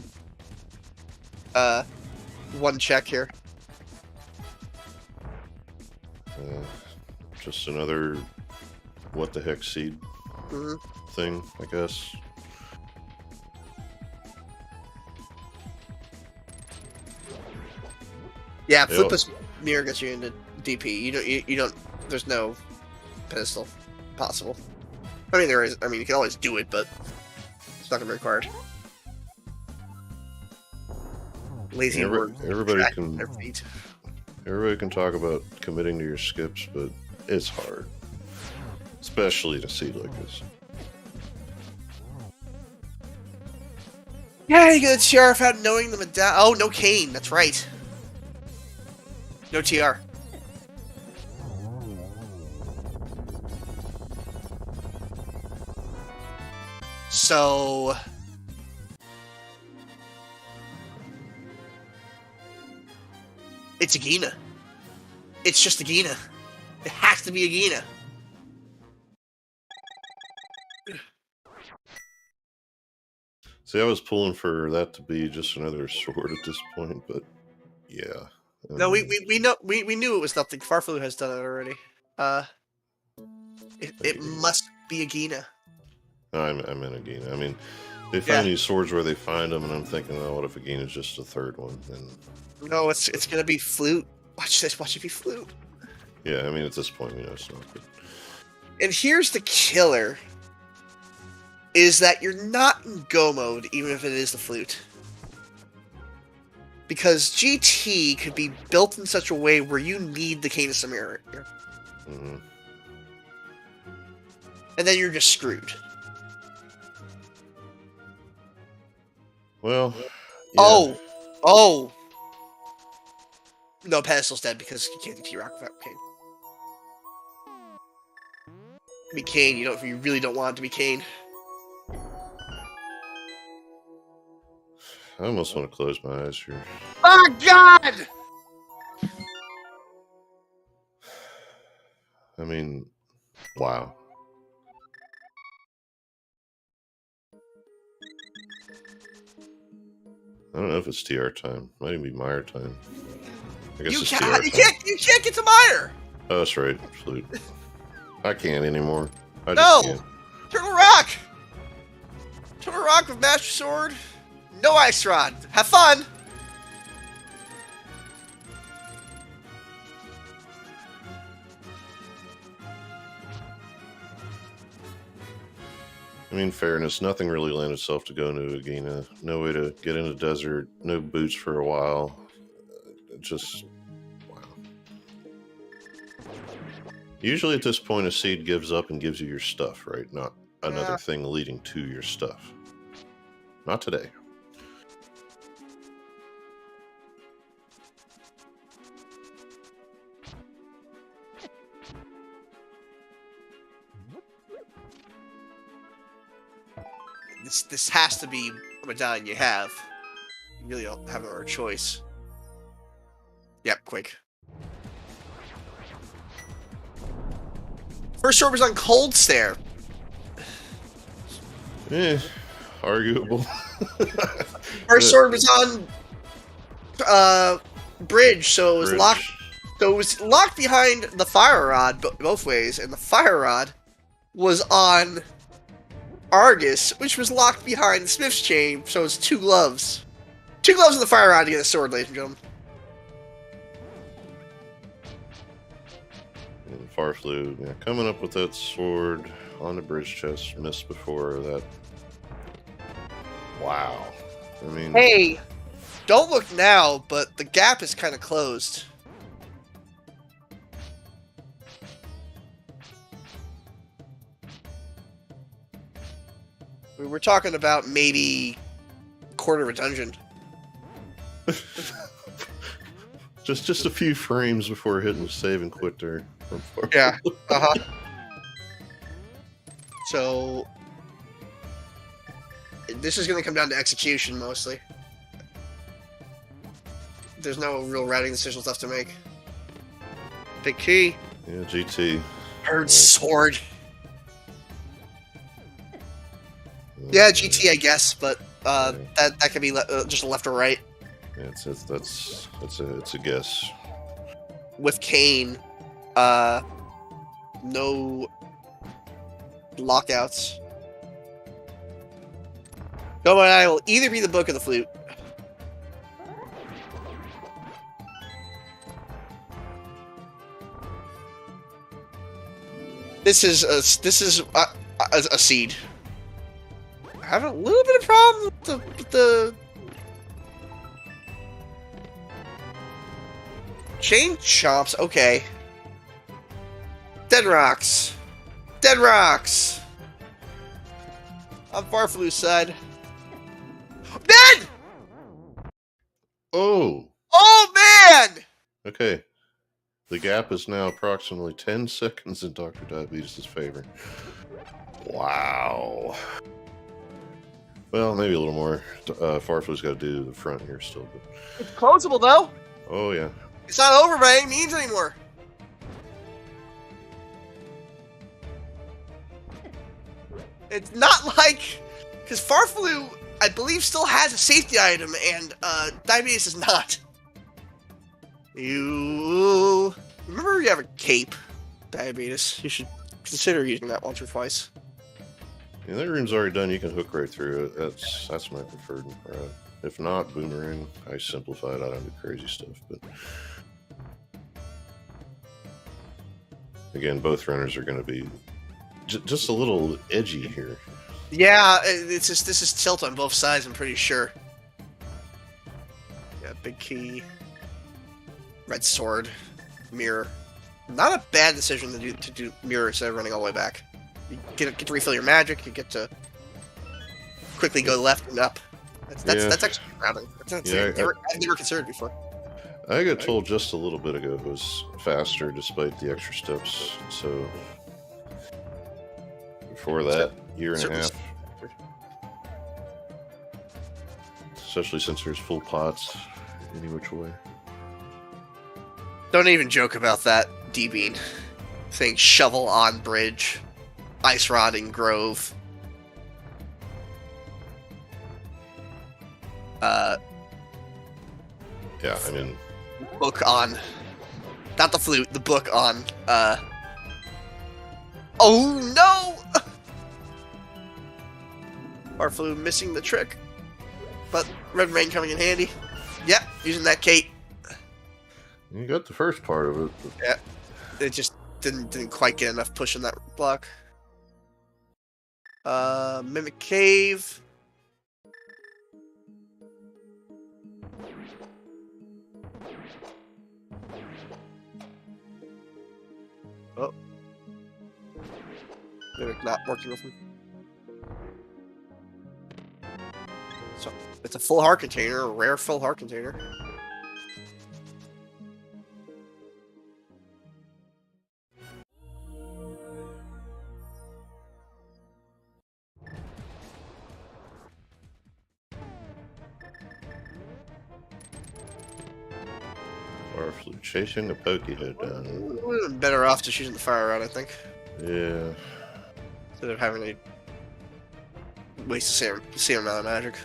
one check here. Just another what the heck seed thing, I guess. Yeah, Flipus Mirror gets you into DP. You don't. There's no pedestal possible. I mean, there is. I mean, you can always do it, but it's not gonna be required. Lazy word. Everybody can. Their feet. Everybody can talk about committing to your skips, but it's hard, especially in a seed like this. Yeah, you get a TR without knowing the medallion. Oh, no cane. That's right. No TR. So... it's Agina. It's just Agina. It has to be Agina. See, I was pulling for that to be just another sword at this point, but yeah. No, we knew it was nothing. Farfelu has done it already. It must be Agina. No, I meant Agina. I mean, they find these swords where they find them, and I'm thinking, oh, what if Agina's just a third one? And no, it's gonna be flute. Watch this. Watch it be flute. yeah, I mean, at this point, it's not good. And here's the killer. is that you're not in go mode, even if it is the flute. Because GT could be built in such a way where you need the cane of Samira. Mm-hmm. And then you're just screwed. Well, yeah. Oh! No, Pedestal's dead because you can't do T-Rock without Kane. Be Kane, you really don't want it to be Kane. I almost want to close my eyes here. Oh, God! I mean, wow. I don't know if it's TR time. Might even be Meyer time. I guess it's TR time. You can't get to Meyer! Oh, that's right. Flute. I can't anymore. I No! just can't. Turtle Rock! Turtle Rock with Master Sword. No Ice Rod. Have fun! I mean, fairness, nothing really lent itself to go into Agina. No way to get in the desert, no boots for a while. Just, wow. Usually at this point, a seed gives up and gives you your stuff, right? Not another thing leading to your stuff. Not today. This has to be a medallion you have. You really don't have another choice. Yep, quick. First sword was on Cold Stare. Arguable. First sword was on Bridge, so it was locked. So it was locked behind the Fire Rod both ways, and the Fire Rod was on Argus, which was locked behind the Smith's Chain, so it's 2 gloves. 2 gloves and the Fire Rod to get a sword, ladies and gentlemen. And farfelu, yeah, coming up with that sword on the bridge chest, missed before that. Wow. I mean, Hey, don't look now, but the gap is kind of closed. We're talking about maybe a quarter of a dungeon. just a few frames before hitting save and quit there. Yeah. So this is going to come down to execution mostly. There's no real routing decisions left to make. Big key. Yeah, GT. Bird sword. Yeah, GT, I guess, but that could be just left or right. Yeah, it's a guess. With Kane, no lockouts. Go and I will either be the book or the flute. This is a seed. I have a little bit of problem with the chain chomps. Okay. Dead rocks. Dead rocks. On farfelu's side. Dead! Oh! Oh, man! Okay. The gap is now approximately 10 seconds in DrDiabetus' favor. Wow. Well, maybe a little more. Farfelu's got to do the front here still. But... It's closable, though. Oh, yeah. It's not over by any means anymore. It's not like... Because Farfelu, I believe, still has a safety item, and Diabetes is not. You... Remember you have a cape, Diabetes. You should consider using that once or twice. Yeah, that room's already done. You can hook right through it. That's my preferred route. If not, boomerang. I simplified. I don't do crazy stuff, but... Again, both runners are going to be just a little edgy here. Yeah, it's just this is tilt on both sides. I'm pretty sure. Yeah, big key, red sword, mirror. Not a bad decision to do mirror instead of running all the way back. You get to refill your magic. You get to quickly go left and up. That's actually grounding. I've never considered before. I got told just a little bit ago it was faster despite the extra steps. So before that, year and a half. Especially since there's full pots any which way. Don't even joke about that D-bean thing. Shovel on bridge, ice rod in grove. Yeah, I mean, Book on, not the flute. The book on. Oh no! Farfelu missing the trick, but Red Rain coming in handy. Yep, using that Kate. you got the first part of it. But... Yeah, it just didn't quite get enough push in that block. Mimic Cave. Oh. Mimic not working with me. So, it's a full heart container, a rare full heart container. Farfelu chasing the Pokehead down. We would have been better off just using the fire rod, I think. Yeah. Instead of having to waste the same amount of magic.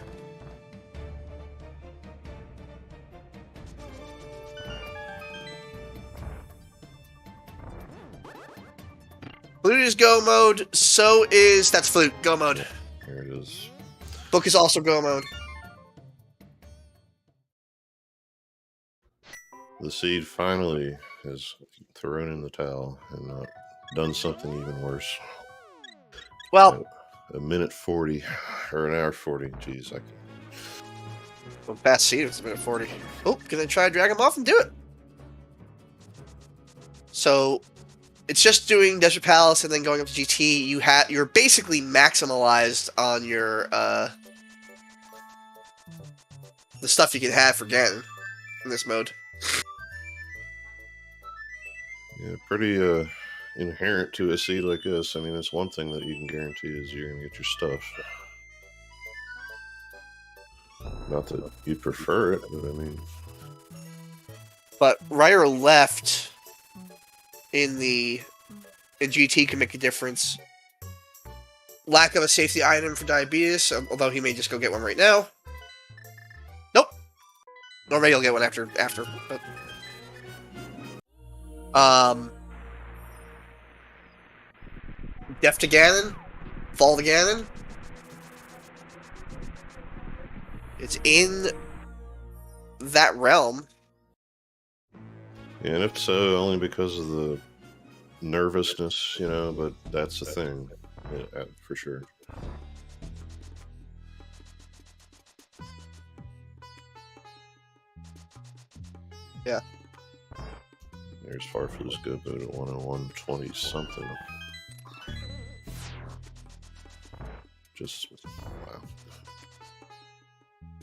Flute is go mode, so is... That's flute, go mode. There it is. Book is also go mode. The seed finally has thrown in the towel and not done something even worse. Well, A minute 40, or an hour 40. Jeez, I can... well, fast seed was a minute 40. Oh, can I try to drag him off and do it? So, it's just doing Desert Palace and then going up to GT. You're basically maximalized on your the stuff you can have for Ganon in this mode. Yeah, pretty inherent to a seed like this. I mean, it's one thing that you can guarantee is you're going to get your stuff. Not that you'd prefer it, but I mean... But right or left in GT can make a difference. Lack of a safety item for diabetes, although he may just go get one right now. Nope. Or maybe he'll get one after. But Death to Ganon, Fall to Ganon. It's in that realm. Yeah, and if so, only because of the nervousness, you know, but that's the thing, yeah, for sure. Yeah. There's Farfelu's good boot at 101.20 something. Just, wow.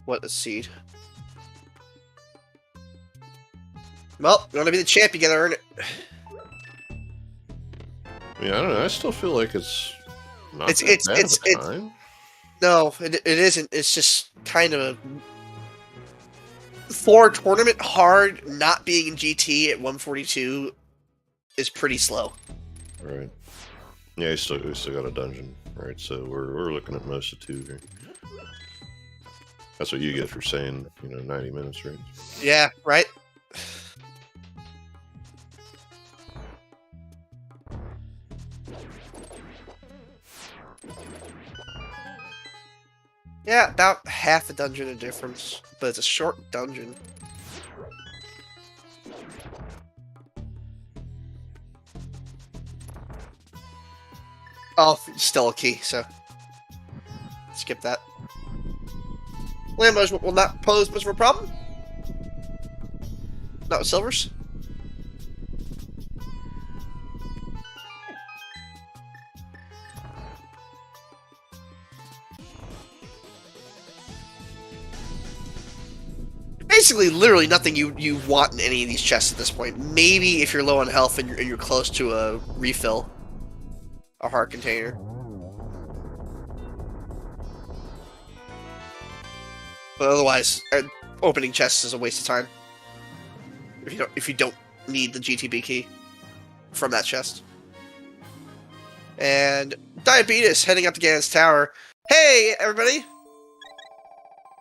What a seed. Well, you want to be the champ, you gotta earn it. I mean, I don't know, I still feel like it's not It's bad of a time. No, it isn't. It's just kind of for tournament hard. Not being in GT at 142 is pretty slow. Right. Yeah, we still got a dungeon, right? So we're looking at most of 2 here. That's what you get for saying, 90 minutes, right? Yeah, right. Yeah, about half a dungeon of difference, but it's a short dungeon. Oh, still a key, so... skip that. Lambos will not pose much of a problem. Not with silvers. Basically, literally nothing you want in any of these chests at this point. Maybe if you're low on health and you're close to a refill, a heart container. But otherwise, opening chests is a waste of time. If you don't need the GTB key from that chest. And Diabetus heading up to Ganon's Tower. Hey, everybody!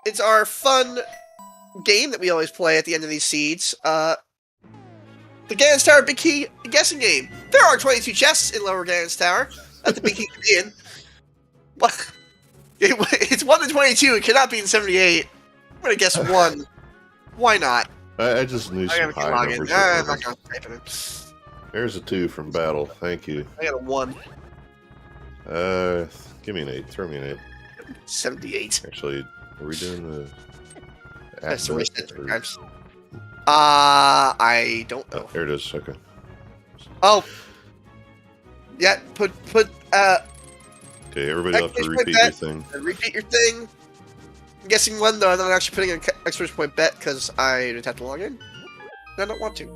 It's our fun game that we always play at the end of these seeds. The Ganon's Tower Big Key guessing game. There are 22 chests in Lower Ganon's Tower that the Big Key can be in. What? It's 1 to 22. It cannot be in 78. I'm gonna guess 1. Why not? I just knew some high numbers. I'm not gonna type it in. There's a 2 from battle. Thank you. I got a 1. Give me an 8. Throw me an 8. 78. Actually, are we doing the... That's the reset 3 times. I don't know. There it is. Okay. Oh. Yeah, okay, everybody will have to repeat your thing. Repeat your thing. I'm guessing 1, though. I'm not actually putting an exclamation point bet because I just have to log in. I don't want to.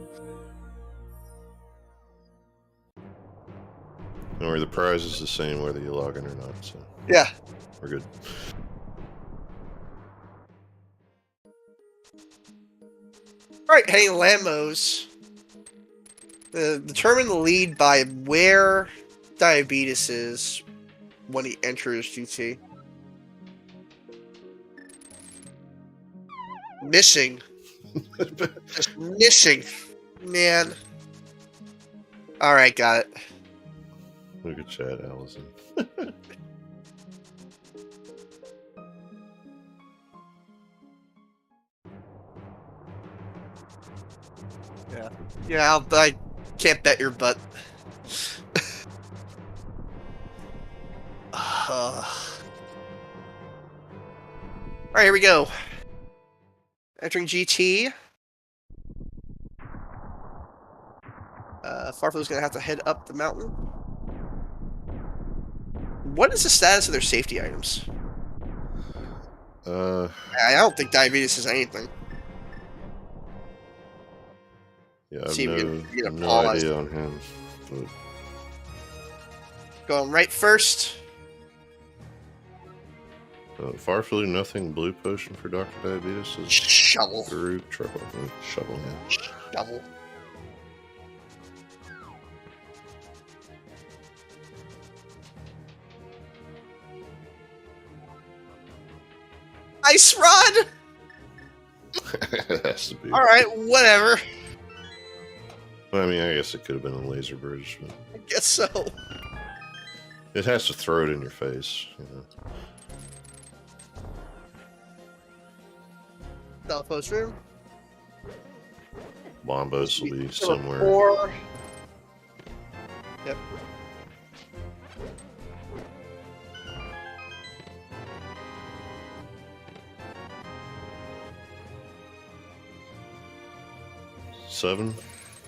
Don't worry, the prize is the same whether you log in or not, so... Yeah. We're good. Alright, heading to Lambos. Determine the lead by where Diabetus is when he enters GT. Missing. Just missing. Man. Alright, got it. Look at Chad, Allison. Yeah, I can't bet your butt. Alright, here we go. Entering GT. Farfelu's gonna have to head up the mountain. What is the status of their safety items? I don't think Diabetus has anything. Yeah, I have no idea on him. But... Going right first. Farfelu, nothing. Blue potion for Dr. Diabetus. Shovel. Guru, trouble. Shovel, yeah. Shovel. Ice rod! It has to be. Alright, whatever. Well, I mean, I guess it could have been a laser bridge. But... I guess so. It has to throw it in your face, you know. Post room. Bombos will be somewhere. 4. Yep. Seven.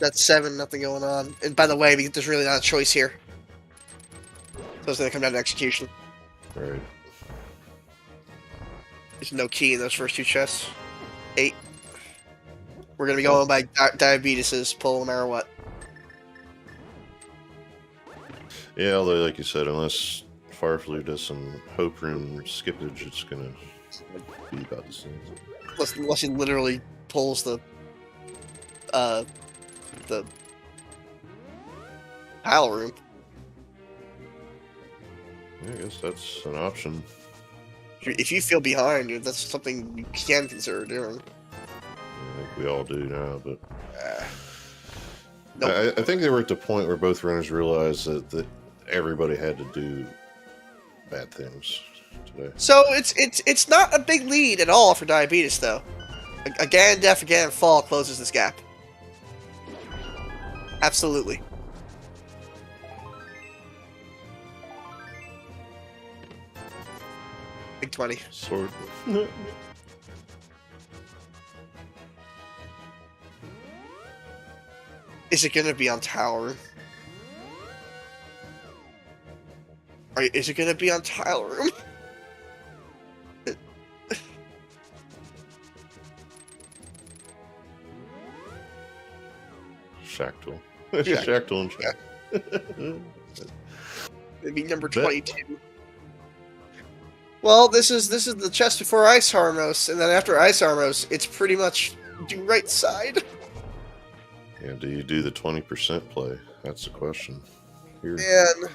That's 7, nothing going on. And by the way, there's really not a choice here. So it's going to come down to execution. Right. There's no key in those first 2 chests. 8. We're going to be going by Diabetes's pull no matter what. Yeah, although, like you said, unless Farfelu does some hope room skippage, it's going to be about the same. Unless he literally pulls the pile room. Yeah, I guess that's an option. If you feel behind, that's something you can consider doing. I think we all do now, but nope. I think they were at the point where both runners realized that everybody had to do bad things today. So it's not a big lead at all for Diabetus, though. Again, Def, again, Fall closes this gap. Absolutely. Big 20. Sword. Is it gonna be on Tower? Is it gonna be on Tile Room? Shacktool. Shacktool and Shack. Maybe number 22. Well, this is the chest before Ice Armos, and then after Ice Armos, it's pretty much do right side. Yeah, do you do the 20% play? That's the question. Here. And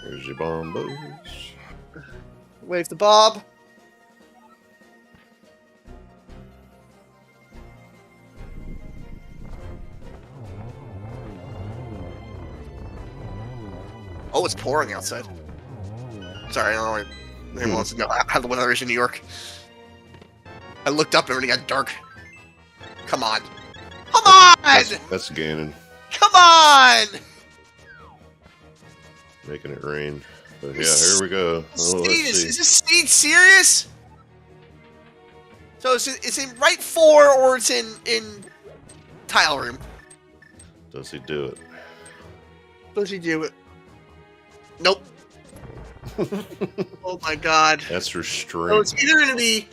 There's your bombos. wave the bob. Oh, it's pouring outside. Sorry, I don't know if anyone wants to know how the weather is in New York. I looked up and everything got dark. Come on. Come on! That's Ganon Come on! making it rain. But yeah, here we go. Oh, Is this Steed serious? So it's in right 4 or it's in Tile Room? Does he do it? Does he do it? Nope. Oh my god. That's restraint. So it's either going to be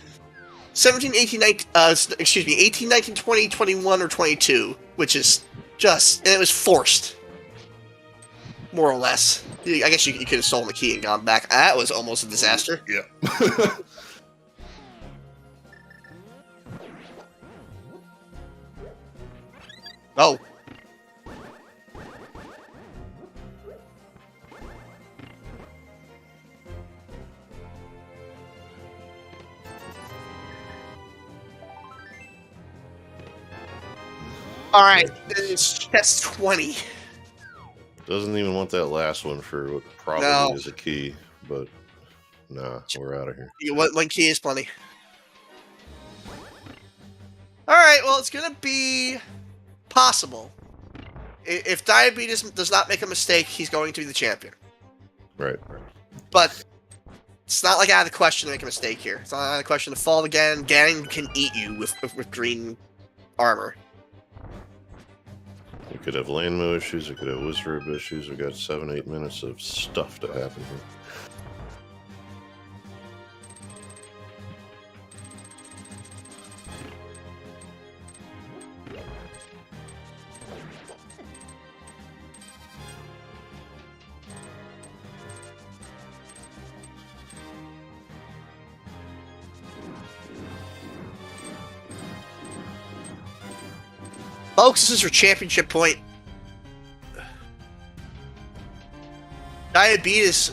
17, 18, 19, 18, 19, 20, 21, or 22, which is just, and it was forced. More or less. I guess you could have stolen the key and gone back. That was almost a disaster. Yeah. Oh. Alright, that's 20. Doesn't even want that last one for what probably is a key, but nah, we're out of here. One key is plenty. Alright, well, it's gonna be possible. If Diabetes does not make a mistake, he's going to be the champion. Right. But it's not like out of the question to make a mistake here. It's not out of the question to fall again. Ganon can eat you with green armor. We could have Landmo issues, we could have Wizard issues. We got 7-8 minutes of stuff to happen here. Folks, this is your championship point. Diabetes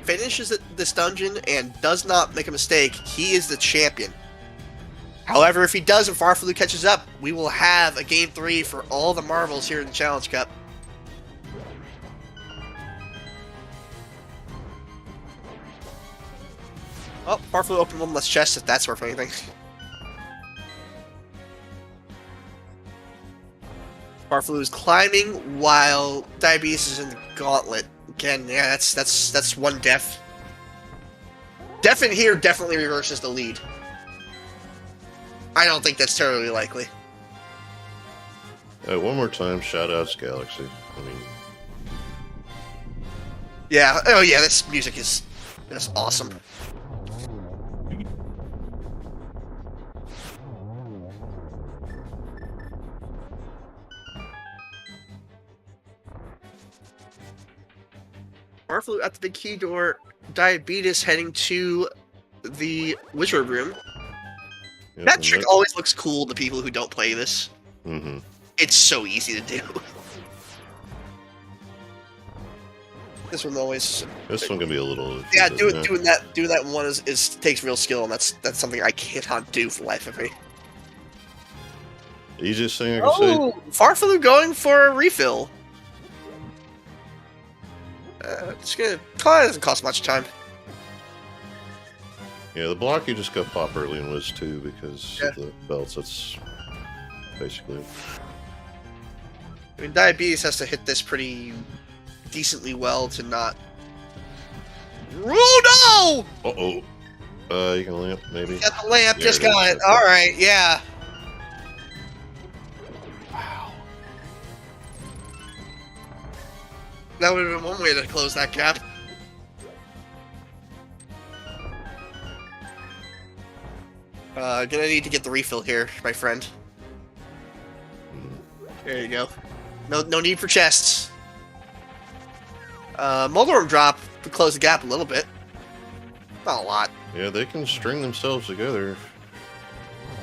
finishes this dungeon and does not make a mistake. He is the champion. However, if he does and farfelu catches up, we will have a Game 3 for all the marbles here in the Challenge Cup. Oh, farfelu opened one less chest if that's worth anything. farfelu is climbing while Diabetes is in the gauntlet. Again, yeah, that's one death. Death in here definitely reverses the lead. I don't think that's terribly likely. One more time, shoutouts Galaxy. I mean, yeah. Oh yeah, this music is just awesome. farfelu at the big key door. Diabetes heading to the wizard room. yep, That trick always looks cool to people who don't play this. Mm-hmm. It's so easy to do. This one always. This one can be a little. Yeah, doing that one is takes real skill, and that's something I cannot do for the life of me. Easiest thing I can say. farfelu going for a refill. It's gonna doesn't cost much time. Yeah, the block you just got pop early in Wiz 2 because of the belts. That's basically. I mean, Diabetes has to hit this pretty decently well to not. Oh no! Uh-oh. You can lamp, maybe? Got the lamp, There just it is, got it. okay. Alright, yeah. Wow. That would have been one way to close that gap. Gonna need to get the refill here, my friend. There you go. No need for chests. Mulderworm drop to close the gap a little bit. Not a lot. Yeah, they can string themselves together.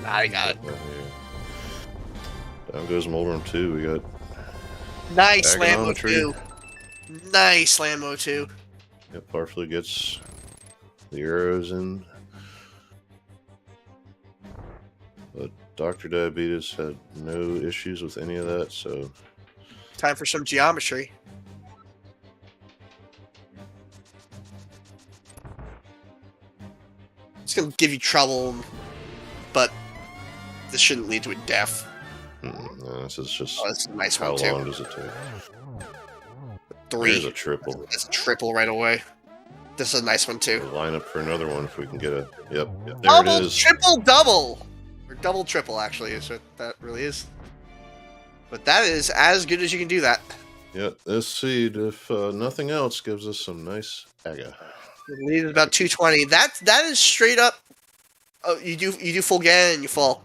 Nah, I got it. Yeah. Down goes Mulderworm 2. We got Nice Lambo Agonometry. 2. Nice Lambo 2. Yep, Farfelu gets the arrows in. But DrDiabetus had no issues with any of that, so Time for some geometry. It's gonna give you trouble, but this shouldn't lead to a death. no, this is just Oh, that's a nice how one too. long does it take? 3. There's a triple. That's a triple right away. This is a nice one too. We'll line up for another one if we can get a. Yep, there Double, it is. triple, double, or double, triple. Actually, is what that really is. But that is as good as you can do that. Yep, this seed, if nothing else, gives us some nice aga. The lead is about 220. That is straight up. Oh, you do full Ganon and you fall.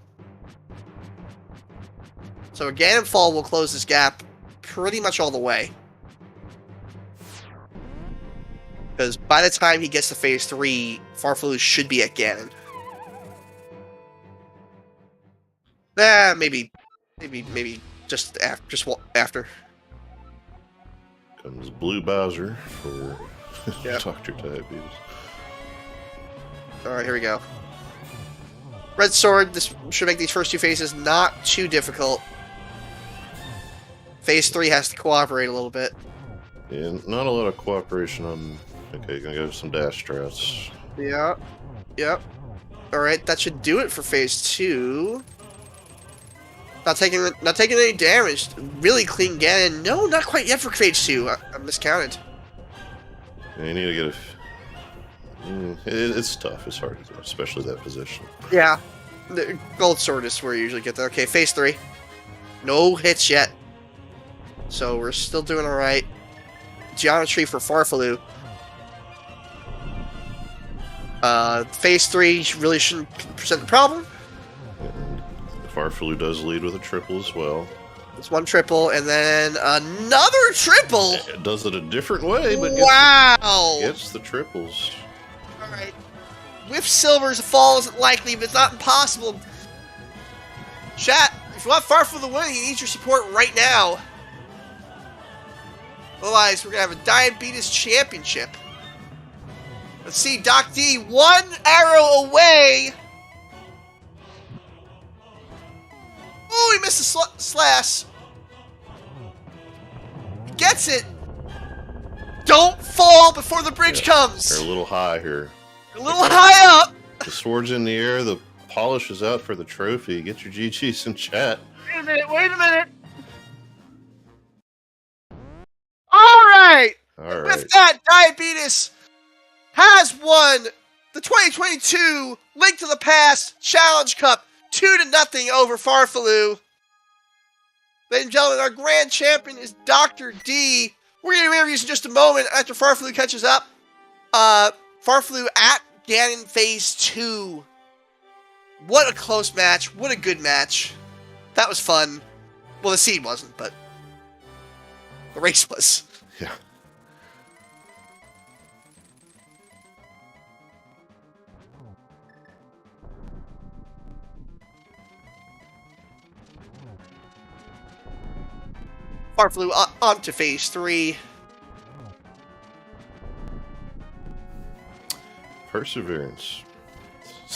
So a Ganon fall will close this gap pretty much all the way. Because by the time he gets to phase 3, Farfelu should be at Ganon. Maybe just after. Comes Blue Bowser for Yep. DrDiabetus. All right, here we go. Red Sword. This should make these first 2 phases not too difficult. Phase 3 has to cooperate a little bit. Yeah, not a lot of cooperation on. Okay, gonna go with some dash strats. Yeah. Yep. All right, that should do it for phase 2. Not taking any damage. Really clean Ganon. No, not quite yet for phase 2. I miscounted. Yeah, you need to get a. It's tough. It's hard to do, especially that position. Yeah. The Gold Sword is where you usually get there. Okay, phase 3. No hits yet. So we're still doing alright. Geometry for Farfelu. Phase 3 really shouldn't present the problem. And Farfelu does lead with a triple as well. It's 1 triple, and then another triple! It does it a different way, but Wow! gets the triples. Alright. With silvers, a fall isn't likely, but it's not impossible. Chat, if you want Farfelu to win, he needs your support right now. Otherwise, we're going to have a Diabetes Championship. Let's see, Doc D, 1 arrow away. Ooh, he missed a slash. Gets it. Don't fall before the bridge comes. They're a little high here. A little high up. The sword's in the air. The polish is out for the trophy. Get your GGs in chat. Wait a minute. All right. All right. With that, Diabetes has won the 2022 Link to the Past Challenge Cup 2-0 over Farfelu. Ladies and gentlemen, our grand champion is Dr. D. We're going to do interviews in just a moment after Farfelu catches up. Farfelu at Ganon Phase 2. What a close match. What a good match. That was fun. Well, the seed wasn't, but the race was. Yeah. Farfelu on to Phase 3. Perseverance.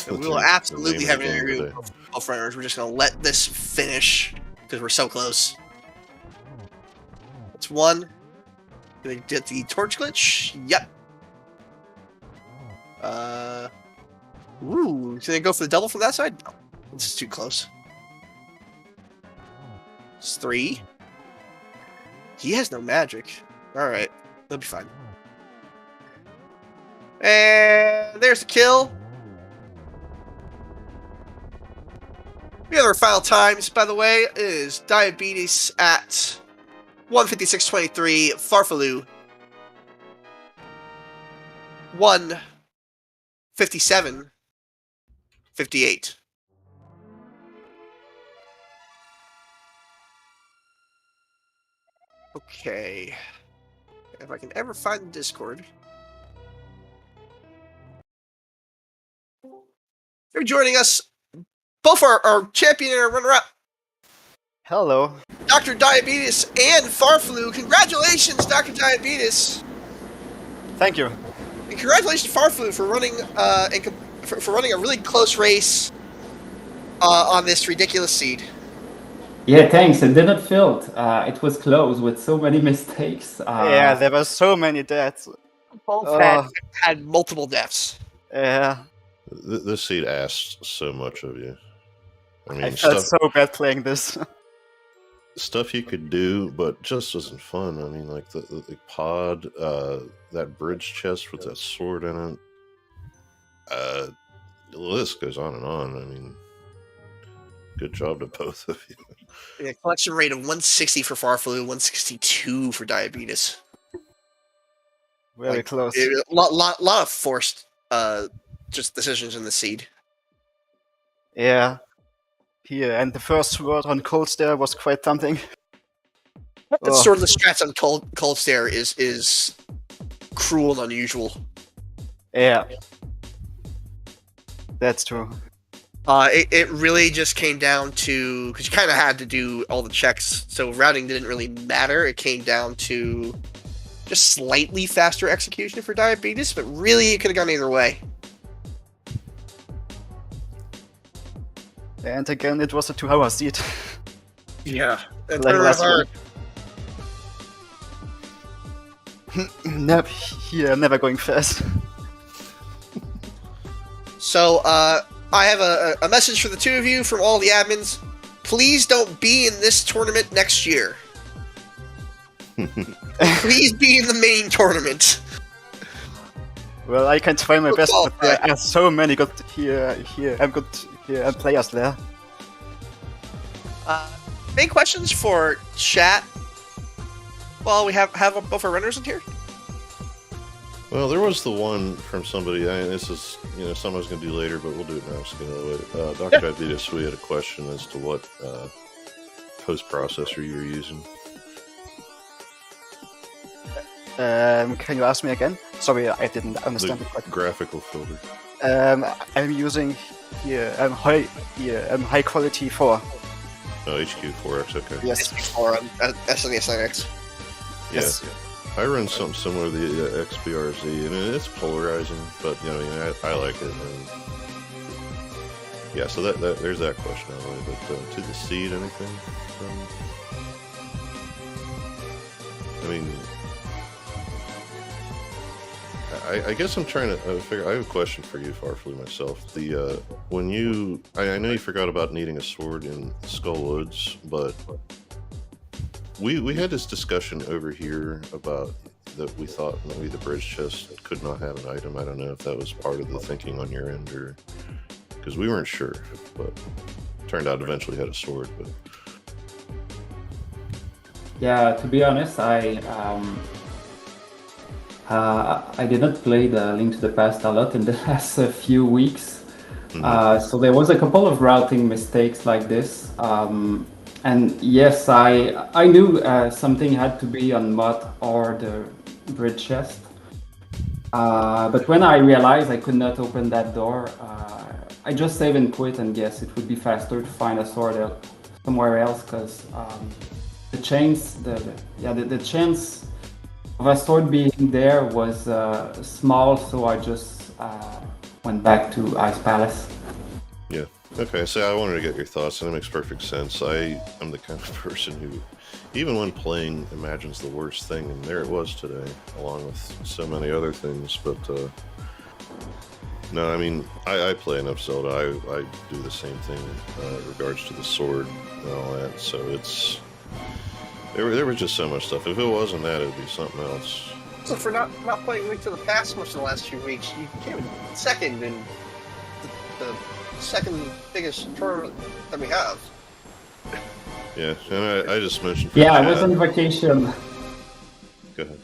And we will absolutely have an interview with both runners. We're just going to let this finish because we're so close. It's 1. Gonna get the torch glitch. Yep. Ooh, should they go for the double from that side? No, this is too close. It's 3. He has no magic. Alright. That'll be fine. And there's the kill. The other final times, by the way, is Diabetes at 1:56.23, farfelu 1:57.58. Okay. If I can ever find the Discord. You're joining us, both our champion and our runner-up, Hello. Dr. Diabetus and farfelu. Congratulations, Dr. Diabetus. Thank you. And congratulations, farfelu, for running for running a really close race on this ridiculous seed. Yeah, thanks. It didn't feel it was close with so many mistakes. Yeah, there were so many deaths. Both had multiple deaths. Yeah. This seed asks so much of you. I mean, I felt so bad playing this. stuff you could do, but just wasn't fun. I mean, like the pod, that bridge chest with that sword in it. The list goes on and on. I mean, good job to both of you. Yeah, collection rate of 160 for farfelu, 162 for Diabetus. Very close. A lot of forced just decisions in the seed. Yeah. Here, and the first sword on Cold Stare was quite something. The swordless strats on Cold Stare is cruel and unusual. Yeah. That's true. It really just came down to, because you kind of had to do all the checks, so routing didn't really matter. It came down to just slightly faster execution for Diabetes, but really it could have gone either way. And again, it was a 2-hour seed. Yeah. And Like last one. Never going fast. So, I have a message for the two of you from all the admins. Please don't be in this tournament next year. Please be in the main tournament. Well, I can try my best, but there are so many good players there. Any questions for chat while we have both our runners in here? Well, there was the one from somebody. This is, something I was going to do later, but we'll do it now. Dr. Diabetus, we had a question as to what post processor you were using. Can you ask me again? Sorry, I didn't understand the question. Graphical filter. I'm using high quality 4. Oh, HQ4X, okay. Yes. Or SNES 9X. Yes. I run something similar to the XBRZ, and it's polarizing, but I like it. And yeah, so that there's that question out of the way. But to the seed, anything? I mean, I guess I'm trying to figure. I have a question for you, farfelu, myself. When I know you forgot about needing a sword in Skull Woods, but we had this discussion over here about that we thought maybe the bridge chest could not have an item. I don't know if that was part of the thinking on your end, or because we weren't sure, but turned out eventually had a sword. But Yeah, to be honest, I didn't play the Link to the Past a lot in the last few weeks. So there was a couple of routing mistakes like this. And yes, I knew something had to be on mod or the bridge chest. But when I realized I could not open that door, I just save and quit and guess it would be faster to find a sword somewhere else, because the chance of a sword being there was small, so I just went back to Ice Palace. yeah, okay. So I wanted to get your thoughts, and it makes perfect sense. I'm the kind of person who, even when playing, imagines the worst thing, and there it was today, along with so many other things. But no, I mean, I play enough Zelda. I do the same thing in regards to the sword and all that. So There was just so much stuff. If it wasn't that, it'd be something else. So for not playing Link to the Past much in the last few weeks, you came second in the second biggest tournament that we have. Yeah, and I just mentioned. Yeah, I was on vacation. Go ahead.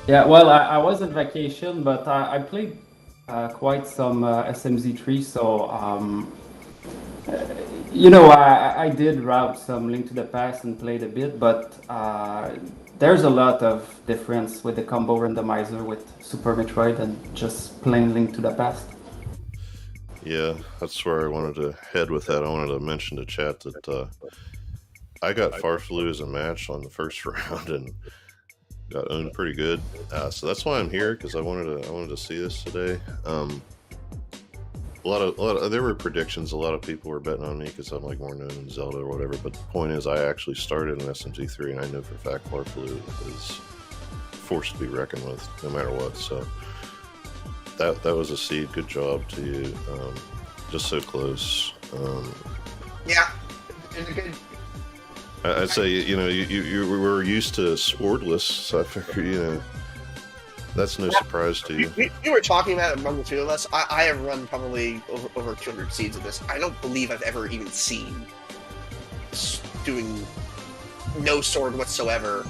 Yeah, well, I was on vacation, but I played quite some SMZ3, so I did route some Link to the Past and played a bit, but there's a lot of difference with the combo randomizer with Super Metroid and just plain Link to the Past. Yeah, that's where I wanted to head with that. I wanted to mention to chat that I got farfelu as a match on the first round and got owned pretty good. So that's why I'm here, because I wanted to see this today. There were predictions. A lot of people were betting on me because I'm like more known in Zelda or whatever. But the point is, I actually started in SMG3, and I know for a fact farfelu is forced to be reckoned with, no matter what. So that was a seed. Good job to you. Just so close. Yeah, it's a good. I'd say you were used to swordless, so I figured that's no surprise to you. We were talking about it among the two of us. I have run probably over 200 seeds of this. I don't believe I've ever even seen doing no sword whatsoever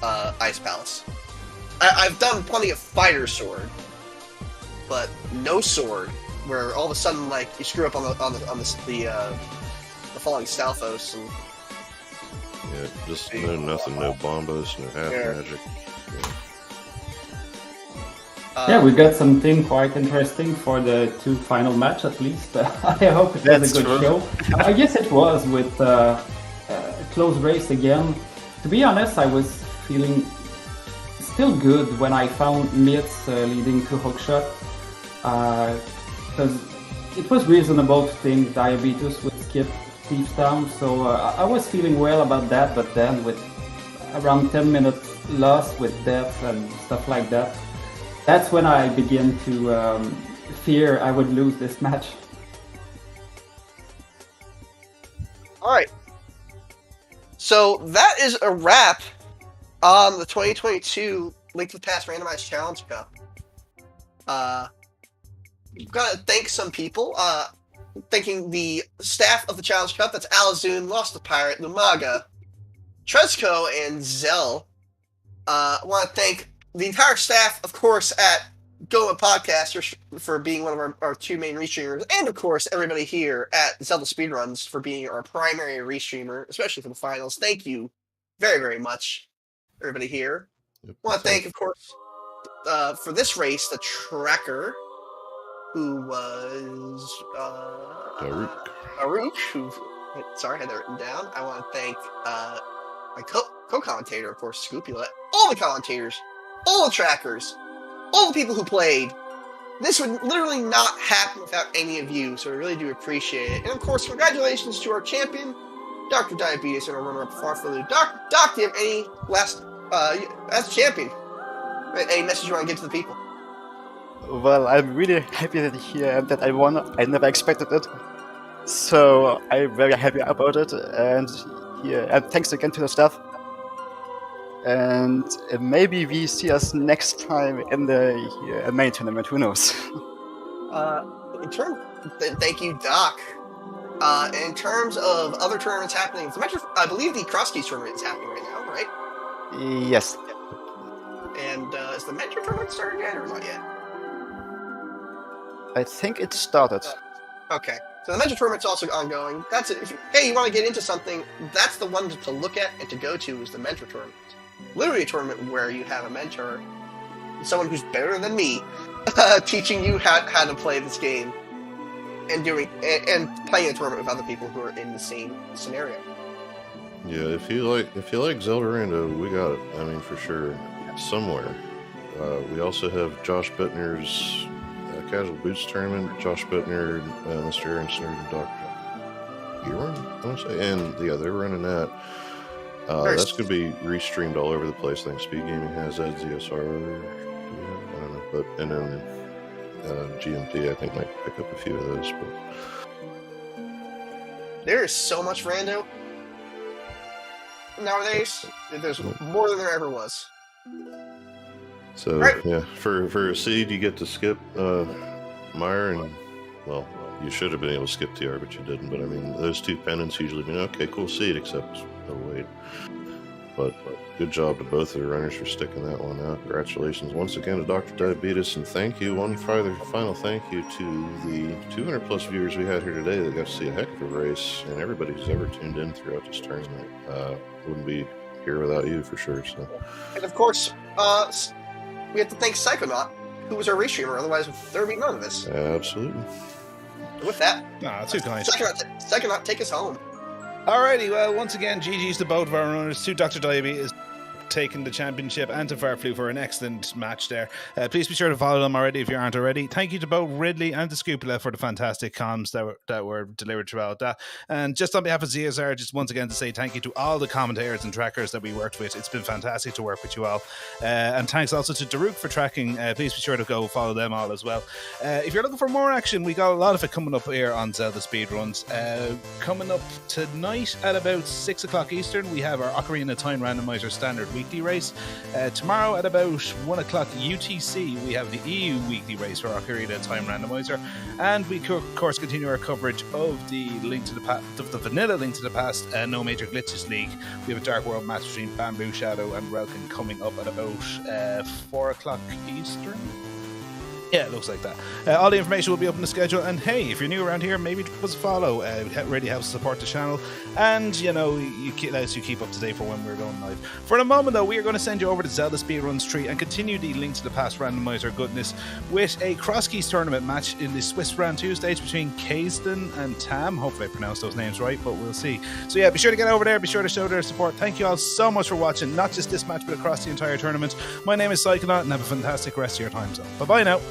Ice Palace. I've done plenty of fighter sword, but no sword where all of a sudden like you screw up on the falling Stalfos and just nothing, no bombos, no half magic. Yeah, we got something quite interesting for the two final match at least. I hope it was a good show. I guess it was with a close race again. To be honest, I was feeling still good when I found myths leading to hookshot. Because it was reasonable to think DrDiabetus would skip Thieves Town, so I was feeling well about that, but then with around 10 minutes lost with death and stuff like that, that's when I began to fear I would lose this match. Alright. So that is a wrap on the 2022 Link to the Past Randomized Challenge Cup. Gotta thank some people. Thanking the staff of the Challenge Cup. That's Alizoon, Lost the Pirate, Lumaga, Trezco, and Zell. I want to thank the entire staff, of course, at Goma Podcast for being one of our two main restreamers, and of course, everybody here at ZeldaSpeedRuns for being our primary restreamer, especially for the finals. Thank you very, very much, everybody here. I want to thank, of course, for this race, the tracker, who was Aruk, who, sorry, I had that written down. I want to thank my co-commentator, of course, Scoopula, all the commentators, all the trackers, all the people who played. This would literally not happen without any of you, so I really do appreciate it. And of course, congratulations to our champion, DrDiabetus, and our runner-up farfelu. Doc, do you have any last, as champion, any message you want to give to the people? Well, I'm really happy that that I won. I never expected it, so I'm very happy about it. And thanks again to the staff. And maybe we see us next time in the main tournament. Who knows? Thank you, Doc. In terms of other tournaments happening, I believe the Crosskeys tournament is happening right now, right? Yes. And is the Metro tournament started yet, or not yet? I think it started. Okay, so the Metro tournament's also ongoing. That's it. Hey, you want to get into something? That's the one to look at and to go to is the Mentor tournament. Literally a tournament where you have a mentor, someone who's better than me, teaching you how to play this game, and playing a tournament with other people who are in the same scenario. Yeah, if you like Zelda Rando, we got it. I mean, for sure, somewhere. We also have Josh Bittner's Casual Boots tournament. Josh Bittner, Mr. Aaron Snurd, and Dr. Ewan, I want to say, and yeah, they're running that. That's going to be restreamed all over the place. I think Speed Gaming has that, ZSR, I don't know, but and then GMP I think might pick up a few of those. But there is so much rando. nowadays. There's more than there ever was. So Right. yeah, for a seed, you get to skip Meyer, and well, you should have been able to skip TR, but you didn't. But I mean, those two pennants usually mean okay, cool seed, except no wait. But good job to both of the runners for sticking that one out. Congratulations once again to DrDiabetus, and thank you. One final thank you to the 200 plus viewers we had here today that got to see a heck of a race, and everybody who's ever tuned in throughout this tournament. Wouldn't be here without you for sure. So, And of course, we have to thank Psychonaut, who was our race streamer. Otherwise, there would be none of this. absolutely. With that, Too kind. Psychonaut, take us home. Alrighty, well, once again, GG's to both of our runners, to Dr. Diabetes taking the championship and to farfelu for an excellent match there. Please be sure to follow them already if you aren't already. Thank you to both Ridley and to Scupula for the fantastic comms that were delivered throughout that. And just on behalf of ZSR, just once again to say thank you to all the commentators and trackers that we worked with. It's been fantastic to work with you all. And thanks also to Daruk for tracking. Please be sure to go follow them all as well. If you're looking for more action, we got a lot of it coming up here on Zelda Speedruns. Coming up tonight at about 6 o'clock Eastern, we have our Ocarina Time Randomizer Standard Weekly Race. Tomorrow at about 1 o'clock UTC, we have the EU Weekly Race for Ocarina Time Randomizer. And we, of course, continue our coverage of the the vanilla Link to the Past No Major Glitches League. We have a Dark World match between Bamboo Shadow and Relkin coming up at about 4 o'clock Eastern. Yeah, it looks like that. All the information will be up in the schedule. And hey, if you're new around here, maybe drop us a follow. It really helps support the channel. And, you know, let us keep up to date for when we're going live. For the moment, though, we are going to send you over to Zelda Speedruns tree and continue the Link to the Past randomizer goodness with a Cross Keys tournament match in the Swiss Round 2 stage between Kaysden and Tam. Hopefully I pronounced those names right, but we'll see. So yeah, be sure to get over there. Be sure to show their support. Thank you all so much for watching, not just this match, but across the entire tournament. My name is Psychonaut, and have a fantastic rest of your time zone. Bye-bye now.